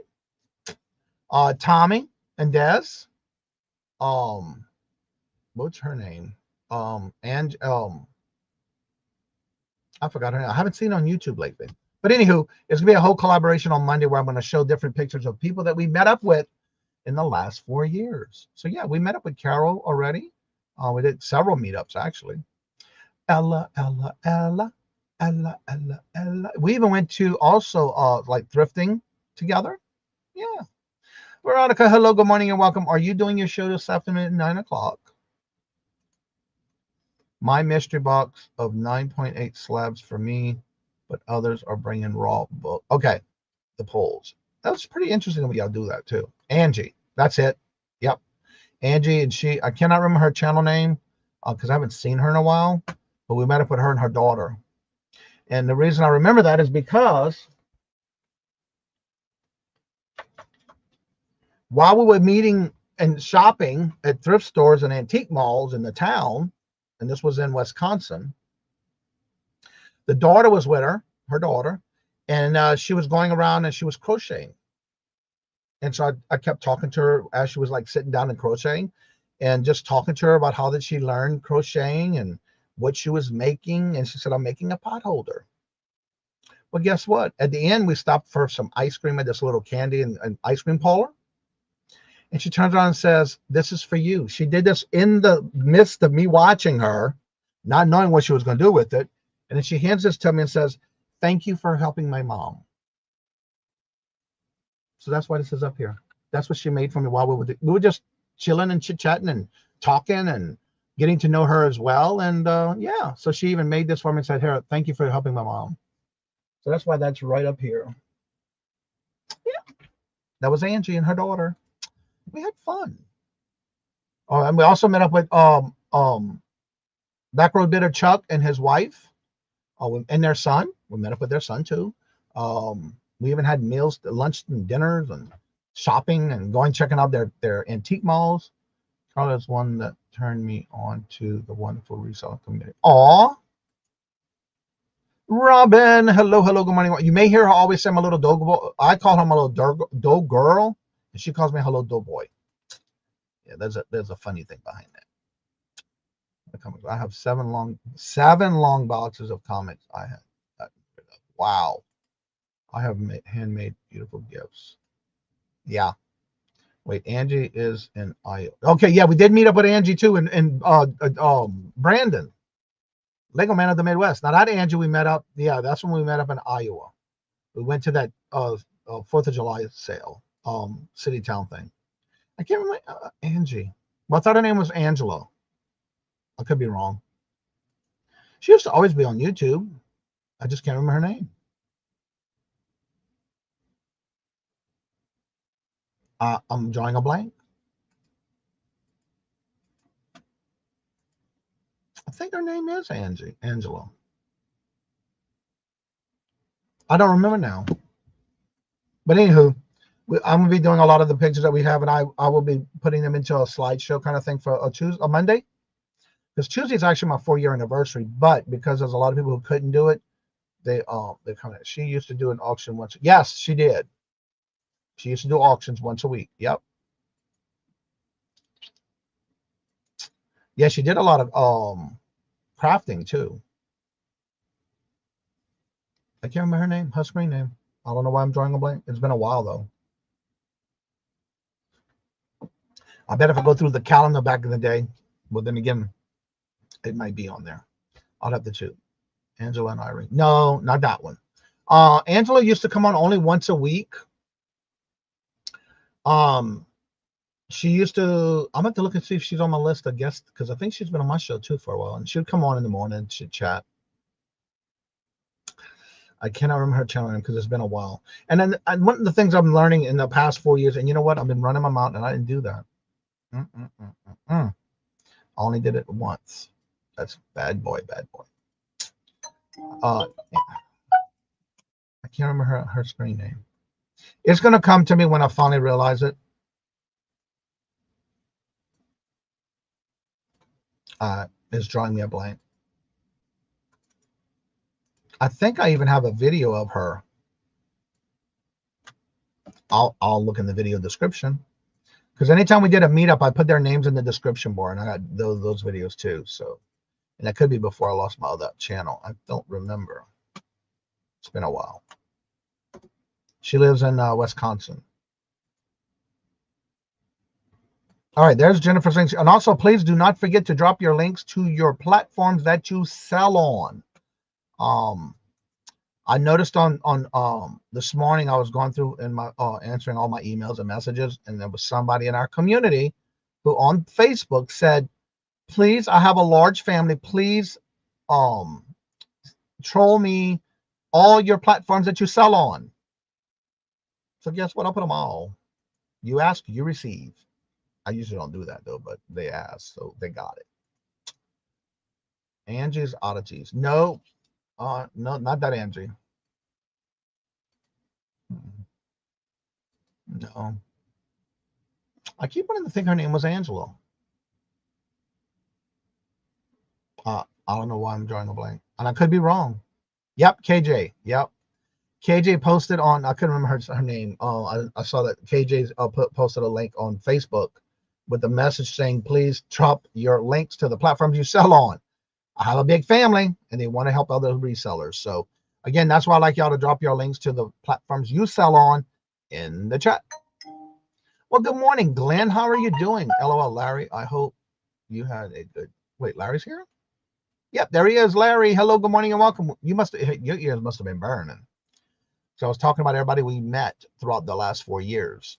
Tommy and Des. What's her name? And I forgot her name. I haven't seen her on YouTube lately. But anywho, it's gonna be a whole collaboration on Monday where I'm gonna show different pictures of people that we met up with in the last 4 years. So yeah, we met up with Carol already. We did several meetups actually. Ella. We even went to also like thrifting together. Yeah. Veronica, hello, good morning and welcome. Are you doing your show this afternoon at 9 o'clock? My mystery box of 9.8 slabs for me, but others are bringing raw book. Okay, the polls. That's pretty interesting when y'all do that too. Angie, that's it. Yep. Angie, and I cannot remember her channel name because I haven't seen her in a while, but we met up with her and her daughter. And the reason I remember that is because while we were meeting and shopping at thrift stores and antique malls in the town, and this was in Wisconsin, the daughter was with her daughter, and she was going around and she was crocheting. And so I kept talking to her as she was like sitting down and crocheting. and just talking to her about how did she learn crocheting and what she was making. And she said, I'm making a pot holder. Well, guess what? At the end, we stopped for some ice cream at this little candy and ice cream parlor. And she turns around and says, this is for you. She did this in the midst of me watching her, not knowing what she was going to do with it. And then she hands this to me and says, thank you for helping my mom. So that's why this is up here. That's what she made for me while we were just chilling and chit-chatting and talking and getting to know her as well. And yeah, so she even made this for me and said, here, thank you for helping my mom. So that's why that's right up here. Yeah, that was Angie and her daughter. We had fun. Oh, and we also met up with Backroad Bidder Chuck and his wife, and their son. We met up with their son too. We even had meals, lunch and dinners and shopping and checking out their antique malls. Carla's one that turned me on to the wonderful reselling community. Aw. Robin, hello, good morning. You may hear her always say my little dog boy. I call him a little dog girl, and she calls me hello dog boy. Yeah, there's a funny thing behind that. I have seven long boxes of comics. I have. Wow, I have handmade beautiful gifts. Yeah. Wait, Angie is in Iowa. Okay, yeah, we did meet up with Angie too, in Brandon. Lego Man of the Midwest. Now that Angie we met up, yeah, that's when we met up in Iowa. We went to that 4th of July sale, city town thing. I can't remember Angie. Well, I thought her name was Angela. I could be wrong. She used to always be on YouTube. I just can't remember her name. I'm drawing a blank. I think her name is Angela. I don't remember now. But anywho, I'm going to be doing a lot of the pictures that we have, and I will be putting them into a slideshow kind of thing for a Monday. Because Tuesday is actually my 4-year anniversary, but because there's a lot of people who couldn't do it, they kind of. She used to do an auction once. Yes, she did. She used to do auctions once a week. Yep. Yeah, she did a lot of crafting too. I can't remember her name, her screen name. I don't know why I'm drawing a blank. It's been a while though. I bet if I go through the calendar back in the day, well then again, it might be on there. I'll have to choose. Angela and Irene. No, not that one. Angela used to come on only once a week. She used to, I'm going to look and see if she's on my list of guests, because I think she's been on my show too for a while, and she'd come on in the morning, she'd chat. I cannot remember her channel name because it's been a while. And then one of the things I'm learning in the past 4 years, and you know what? I've been running my mouth and I didn't do that. I only did it once. That's bad boy. I can't remember her screen name. It's going to come to me when I finally realize it. It's drawing me a blank. I think I even have a video of her. I'll look in the video description, because anytime we did a meetup, I put their names in the description bar, and I got those videos too. So, and that could be before I lost my other channel. I don't remember. It's been a while. She lives in Wisconsin. All right, there's Jennifer's links. And also, please do not forget to drop your links to your platforms that you sell on. I noticed on this morning, I was going through in my answering all my emails and messages, and there was somebody in our community who on Facebook said, please, I have a large family, please troll me all your platforms that you sell on. So guess what? I'll put them all. You ask, you receive. I usually don't do that though, but they asked, so they got it. Angie's Oddities. No, no, not that Angie. No. I keep wanting to think her name was Angela. I don't know why I'm drawing a blank. And I could be wrong. Yep, KJ. Yep. KJ posted on, I couldn't remember her name. I saw that KJ posted a link on Facebook with the message saying, please drop your links to the platforms you sell on. I have a big family and they want to help other resellers. So again, that's why I like y'all to drop your links to the platforms you sell on in the chat. Well, good morning, Glenn. How are you doing? LOL, Larry. I hope you had a good, wait, Larry's here? Yep, there he is, Larry. Hello, good morning, and welcome. You must, your ears must have been burning. So I was talking about everybody we met throughout the last 4 years.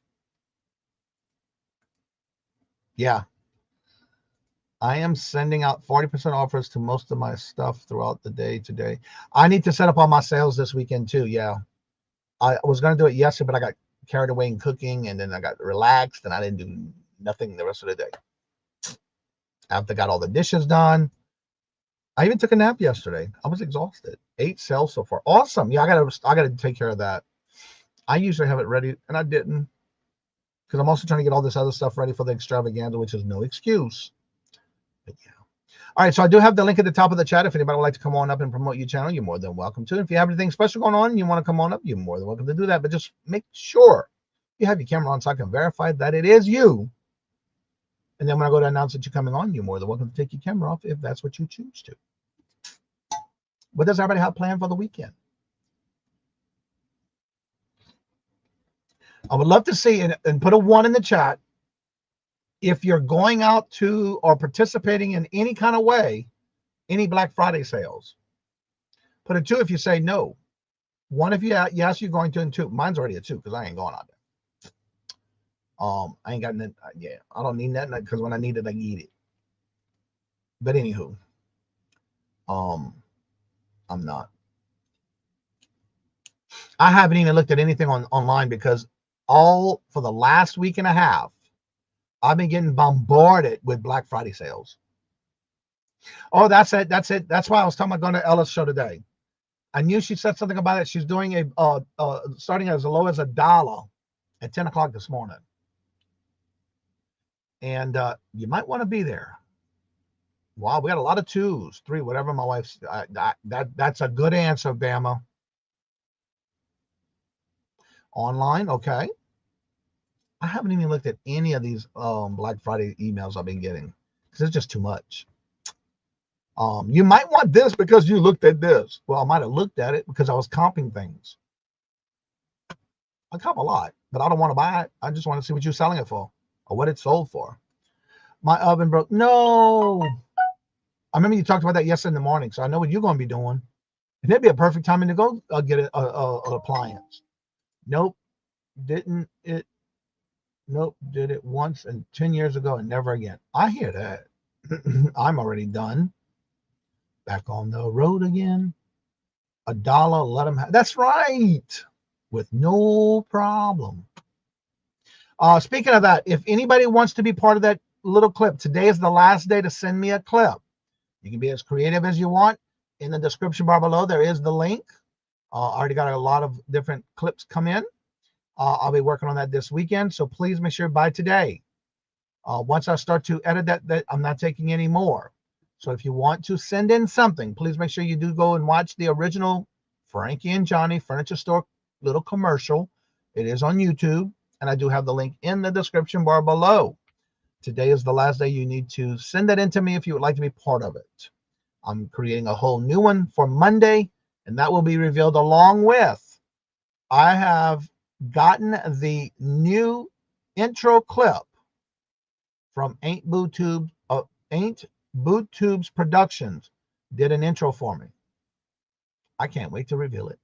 Yeah. I am sending out 40% offers to most of my stuff throughout the day today. I need to set up all my sales this weekend too. Yeah. I was going to do it yesterday, but I got carried away in cooking and then I got relaxed and I didn't do nothing the rest of the day. After I got all the dishes done, I even took a nap yesterday. I was exhausted. 8 sales so far. Awesome. Yeah, I gotta take care of that. I usually have it ready and I didn't, because I'm also trying to get all this other stuff ready for the extravaganza, which is no excuse. But yeah. All right, so I do have the link at the top of the chat. If anybody would like to come on up and promote your channel, you're more than welcome to. If you have anything special going on and you want to come on up, you're more than welcome to do that. But just make sure you have your camera on so I can verify that it is you. And then when I go to announce that you're coming on, you're more than welcome to take your camera off if that's what you choose to. What does everybody have planned for the weekend? I would love to see, and put a 1 in the chat, if you're going out to or participating in any kind of way, any Black Friday sales. Put a 2 if you say no. 1 if you yes, you're going to, and 2. Mine's already a 2 because I ain't going out there. I ain't got nothing. Yeah, I don't need nothing because when I need it, I eat it. But anywho, I'm not. I haven't even looked at anything online because all for the last week and a half, I've been getting bombarded with Black Friday sales. Oh, that's it. That's it. That's why I was talking about going to Ella's show today. I knew she said something about it. She's doing starting as low as $1 at 10 o'clock this morning. And you might want to be there. Wow, we got a lot of 2s, 3, whatever my wife's. That's a good answer, Bama. Online, okay. I haven't even looked at any of these Black Friday emails I've been getting because it's just too much. You might want this because you looked at this. Well, I might have looked at it because I was comping things. I comp a lot, but I don't want to buy it. I just want to see what you're selling it for or what it sold for. My oven broke. No. I remember you talked about that yesterday in the morning, so I know what you're going to be doing. And it'd be a perfect timing to go get an appliance. Nope. Didn't it? Nope. Did it once and 10 years ago and never again. I hear that. I'm already done. Back on the road again. $1, let them have. That's right. With no problem. Speaking of that, if anybody wants to be part of that little clip, today is the last day to send me a clip. You can be as creative as you want. In the description bar below, there is the link. I already got a lot of different clips come in. I'll be working on that this weekend, so please make sure by today. Once I start to edit that I'm not taking any more. So if you want to send in something, please make sure you do go and watch the original Frankie and Johnny Furniture Store little commercial. It is on YouTube, and I do have the link in the description bar below. Today is the last day you need to send that in to me if you would like to be part of it. I'm creating a whole new one for Monday, and that will be revealed along with, I have gotten the new intro clip from Ain't Boo Tubes Productions. Did an intro for me. I can't wait to reveal it.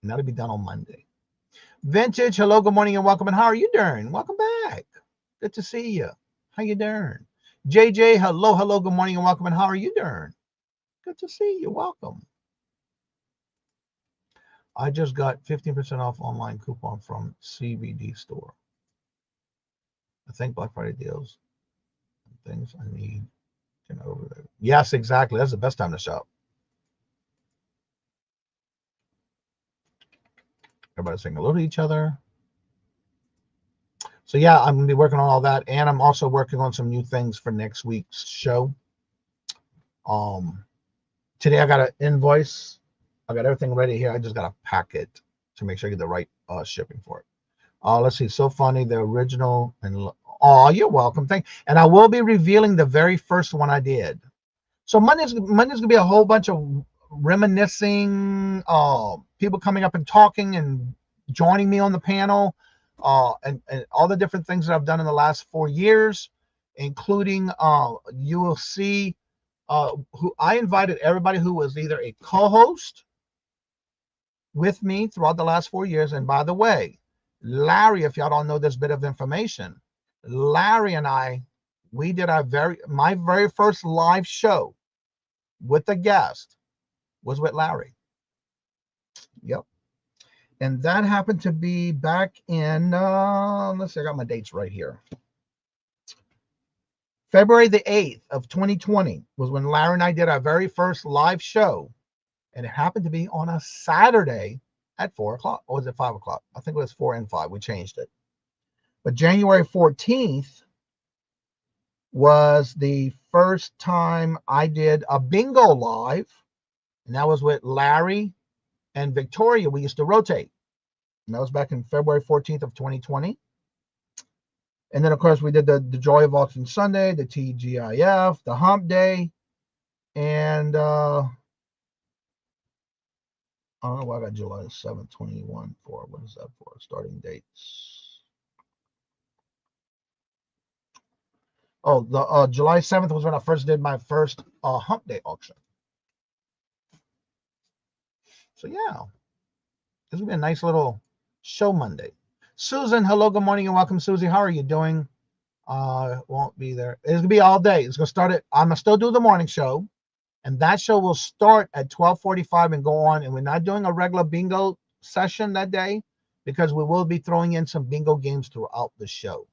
And that'll be done on Monday. Vintage, hello, good morning, and welcome. And how are you doing? Welcome back. Good to see you. How you doing? JJ, hello, good morning, and welcome. And how are you doing? Good to see you. Welcome. I just got 15% off online coupon from CBD store. I think Black Friday deals. Things I need. Over there. Yes, exactly. That's the best time to shop. Everybody's saying hello to each other. So yeah, I'm going to be working on all that. And I'm also working on some new things for next week's show. Today I got an invoice. I got everything ready here. I just got to pack it to make sure I get the right shipping for it. Let's see. So funny. The original. And oh, you're welcome. And I will be revealing the very first one I did. So Monday's gonna be a whole bunch of reminiscing, people coming up and talking and joining me on the panel, and all the different things that I've done in the last 4 years, including you will see who I invited everybody who was either a co-host with me throughout the last 4 years. And by the way, Larry, if y'all don't know this bit of information, Larry and I, we did my very first live show with a guest was with Larry. Yep. And that happened to be back in, let's see, I got my dates right here. February the 8th of 2020 was when Larry and I did our very first live show. And it happened to be on a Saturday at 4 o'clock. Or was it 5 o'clock? I think it was 4 and 5. We changed it. But January 14th was the first time I did a bingo live. And that was with Larry and Victoria. We used to rotate. And that was back in February 14th of 2020. And then, of course, we did the Joy of Auction Sunday, the TGIF, the Hump Day, and I don't know why I got July 7th, 21 for. What is that for? Starting dates. Oh, the July 7th was when I first did my first Hump Day auction. So, yeah. This will be a nice little show Monday. Susan, hello, good morning, and welcome, Susie. How are you doing? Won't be there. It's going to be all day. It's going to start I'm going to still do the morning show. And that show will start at 12:45 and go on. And we're not doing a regular bingo session that day because we will be throwing in some bingo games throughout the show.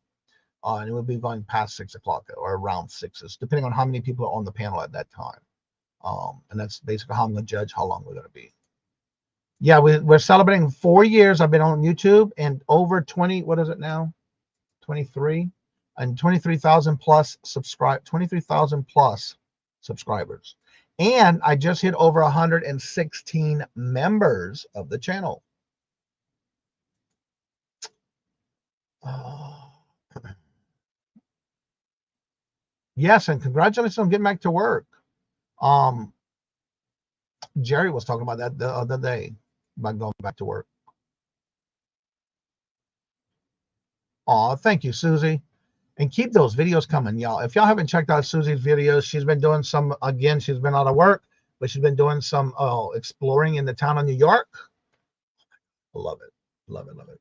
And it will be going past 6 o'clock or around 6, depending on how many people are on the panel at that time. And that's basically how I'm going to judge how long we're going to be. Yeah, we're celebrating 4 years. I've been on YouTube and over 20, what is it now? 23 and 23,000 plus 23,000 plus subscribers. And I just hit over 116 members of the channel. Yes, and congratulations on getting back to work. Jerry was talking about that the other day, about going back to work. Oh, thank you, Susie. And keep those videos coming, y'all. If y'all haven't checked out Susie's videos, she's been doing some, again, she's been out of work, but she's been doing some exploring in the town of New York. I love it. Love it, love it.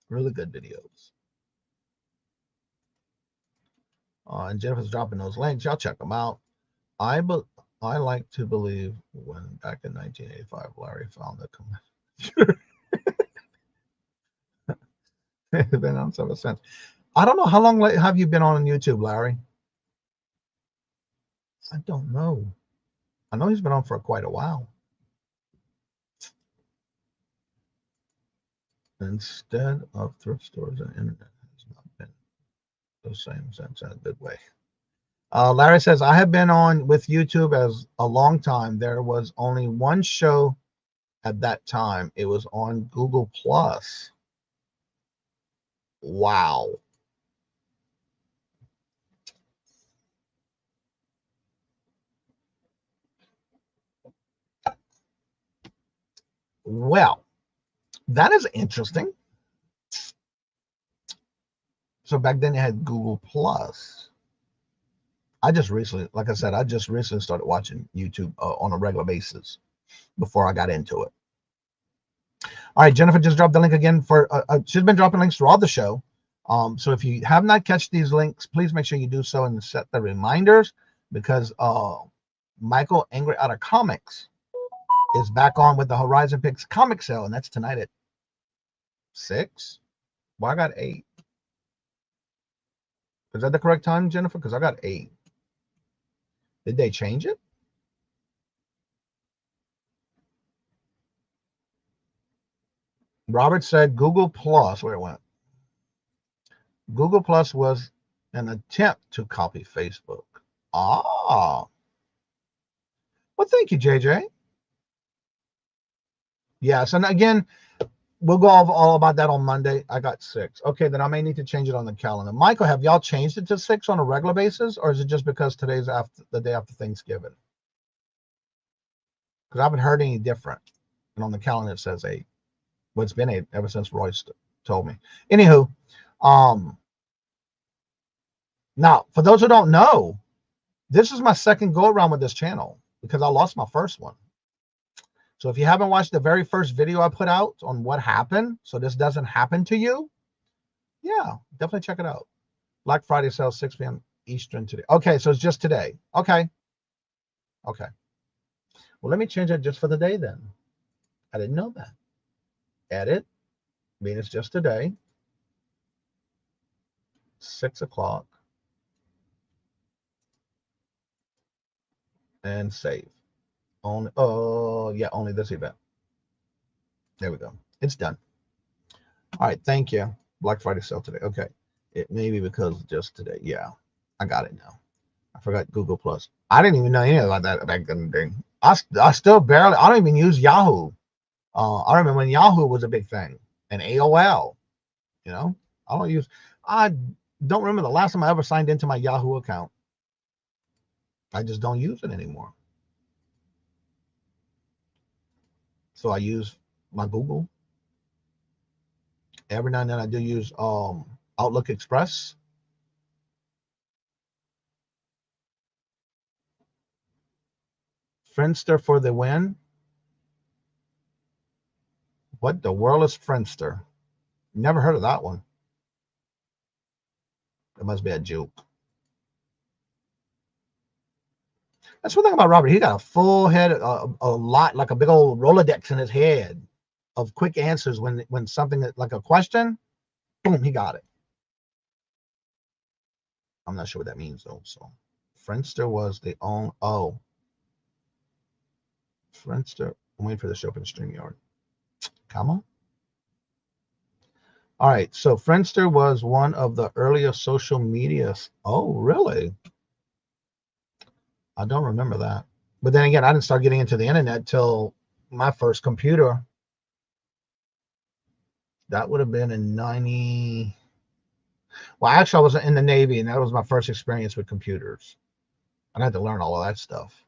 Really good videos. And Jennifer's dropping those links. Y'all check them out. I like to believe when back in 1985, Larry found the computer. Been on some sense. I don't know how long have you been on YouTube, Larry? I don't know. I know he's been on for quite a while. Instead of thrift stores and internet has not been the same sense in a good way. Larry says, I have been on with YouTube as a long time. There was only one show at that time. It was on Google Plus. Wow. Well, that is interesting. So back then it had Google Plus. I just recently, like I said, I just recently started watching YouTube on a regular basis before I got into it. All right, Jennifer just dropped the link again for, she's been dropping links throughout the show. So if you have not catch these links, please make sure you do so and set the reminders because Michael Angry Out of Comics is back on with the Horizon Picks comic sale, and that's tonight at 6. Well, I got 8. Is that the correct time, Jennifer? Because I got 8. Did they change it? Robert said Google Plus, where it went. Google Plus was an attempt to copy Facebook. Ah. Well, thank you, JJ. Yes, and again, we'll go over all about that on Monday. I got 6. Okay, then I may need to change it on the calendar. Michael, have y'all changed it to 6 on a regular basis, or is it just because today's the day after Thanksgiving? Because I haven't heard any different. And on the calendar it says 8. Well, it's been 8 ever since Royce told me. Anywho, now for those who don't know, this is my second go around with this channel because I lost my first one. So if you haven't watched the very first video I put out on what happened, so this doesn't happen to you, yeah, definitely check it out. Black Friday sale, 6 p.m. Eastern today. Okay, so it's just today. Okay. Okay. Well, let me change it just for the day then. I didn't know that. Edit. I mean, it's just today. 6 o'clock. And save. Only, oh, yeah, only this event. There we go. It's done. All right, thank you. Black Friday sale today. Okay. It may be because just today. Yeah, I got it now. I forgot Google Plus. I didn't even know anything about that back then. I still barely, I don't even use Yahoo. I remember when Yahoo was a big thing and AOL, you know, I don't remember the last time I ever signed into my Yahoo account. I just don't use it anymore. So I use my Google. Every now and then I do use Outlook Express. Friendster for the win. What the world is Friendster? Never heard of that one. It must be a joke. That's one thing about Robert. He got a full head, a lot, like a big old Rolodex in his head of quick answers when something like a question, boom, he got it. I'm not sure what that means though. So Friendster was the own, oh. Friendster, I'm waiting for the show up in StreamYard. Come on. All right, so Friendster was one of the earlier social medias. Oh, really? I don't remember that. But then again, I didn't start getting into the internet till my first computer. That would have been in 90. Well, actually, I was in the Navy, and that was my first experience with computers. I had to learn all of that stuff.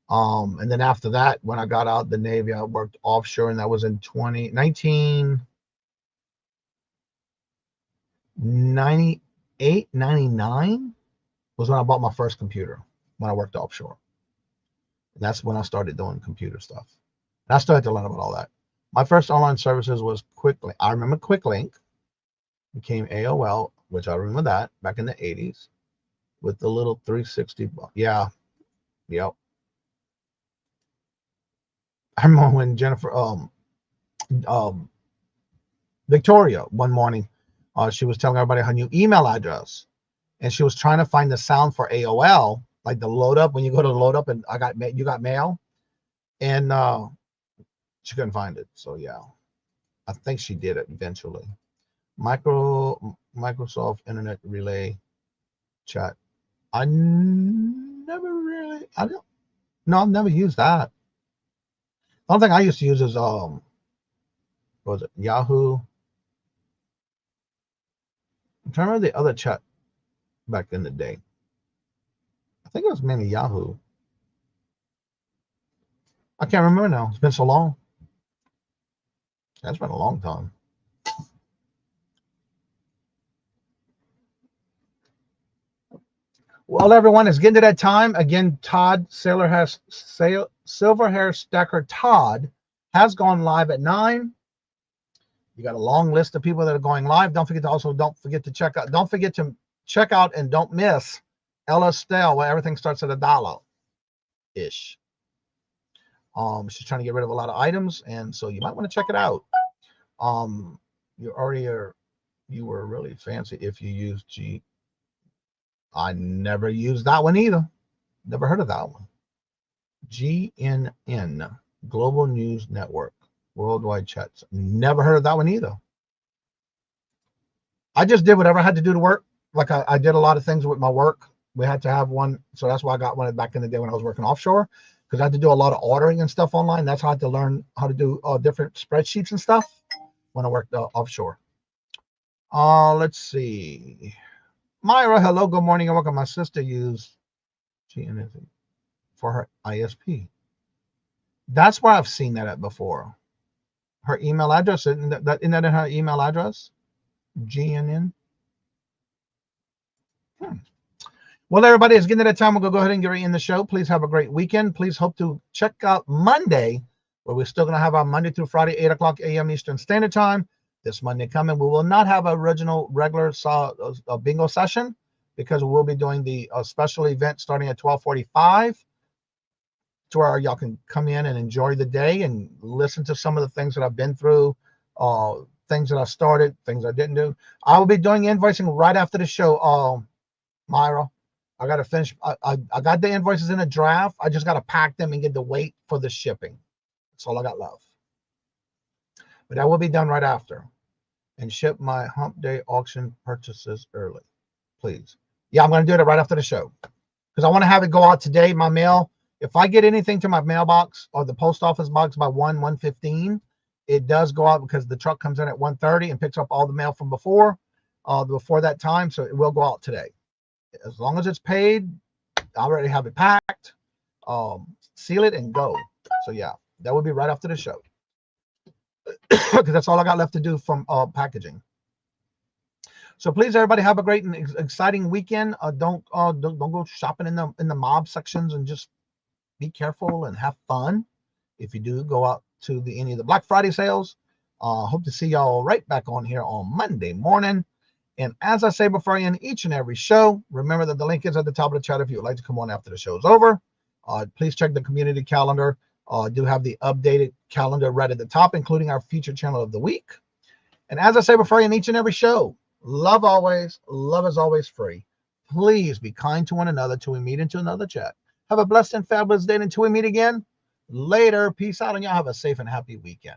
And then after that, when I got out the Navy, I worked offshore, and that was in 1998, 99 was when I bought my first computer, when I worked offshore. And that's when I started doing computer stuff. And I started to learn about all that. My first online services was QuickLink. I remember QuickLink became AOL, which I remember that back in the 80s with the little 360. Yeah. Yep. I remember when Jennifer, Victoria, one morning, she was telling everybody her new email address, and she was trying to find the sound for AOL, like the load up when you go to load up and you got mail, and she couldn't find it. So yeah, I think she did it eventually. Microsoft Internet Relay Chat. I've never used that. The only thing I used to use is what was it, Yahoo? I'm trying to remember the other chat back in the day. I think it was mainly Yahoo. I can't remember now. It's been so long. That's been a long time. Well, everyone, it's getting to that time. Again, Todd, Silver Hair Stacker Todd has gone live at 9. You got a long list of people that are going live. Don't forget to check out. Don't forget to check out and don't miss Ella Stell, where everything starts at $1-ish. She's trying to get rid of a lot of items, and so you might want to check it out. You were really fancy if you used G. I never used that one either. Never heard of that one. GNN, Global News Network, Worldwide Chats. Never heard of that one either. I just did whatever I had to do to work. Like I did a lot of things with my work. We had to have one. So that's why I got one back in the day when I was working offshore, because I had to do a lot of ordering and stuff online. That's how I had to learn how to do different spreadsheets and stuff. when I worked offshore. Let's see. Myra, hello, good morning, and welcome. My sister used GNZ for her ISP. That's where I've seen that at before. Her email address, isn't that in her email address? GNN. Well, everybody, it's getting to that time. We're going to go ahead and get right in the show. Please have a great weekend. Please hope to check out Monday, where we're still going to have our Monday through Friday, 8 o'clock a.m. Eastern Standard Time. This Monday coming, we will not have an original regular bingo session because we'll be doing the special event starting at 12:45 to where y'all can come in and enjoy the day and listen to some of the things that I've been through, things that I started, things I didn't do. I will be doing invoicing right after the show, Myra. I got to finish. I got the invoices in a draft. I just got to pack them and get the weight for the shipping. That's all I got left. But that will be done right after. And ship my hump day auction purchases early, please. Yeah, I'm going to do it right after the show because I want to have it go out today. My mail. If I get anything to my mailbox or the post office box by 1:15, it does go out because the truck comes in at 1:30 and picks up all the mail from before that time. So it will go out today. As long as it's paid, I already have it packed, seal it, and go. So, yeah, that will be right after the show because that's all I got left to do from packaging. So, please, everybody, have a great and exciting weekend. Don't go shopping in the mob sections, and just be careful and have fun. If you do, go out to any of the Black Friday sales. Hope to see y'all right back on here on Monday morning. And as I say before I end each and every show, remember that the link is at the top of the chat if you would like to come on after the show's over. Please check the community calendar. I do have the updated calendar right at the top, including our featured channel of the week. And as I say before I end each and every show, love always, love is always free. Please be kind to one another till we meet into another chat. Have a blessed and fabulous day until we meet again. Later. Peace out, and y'all have a safe and happy weekend.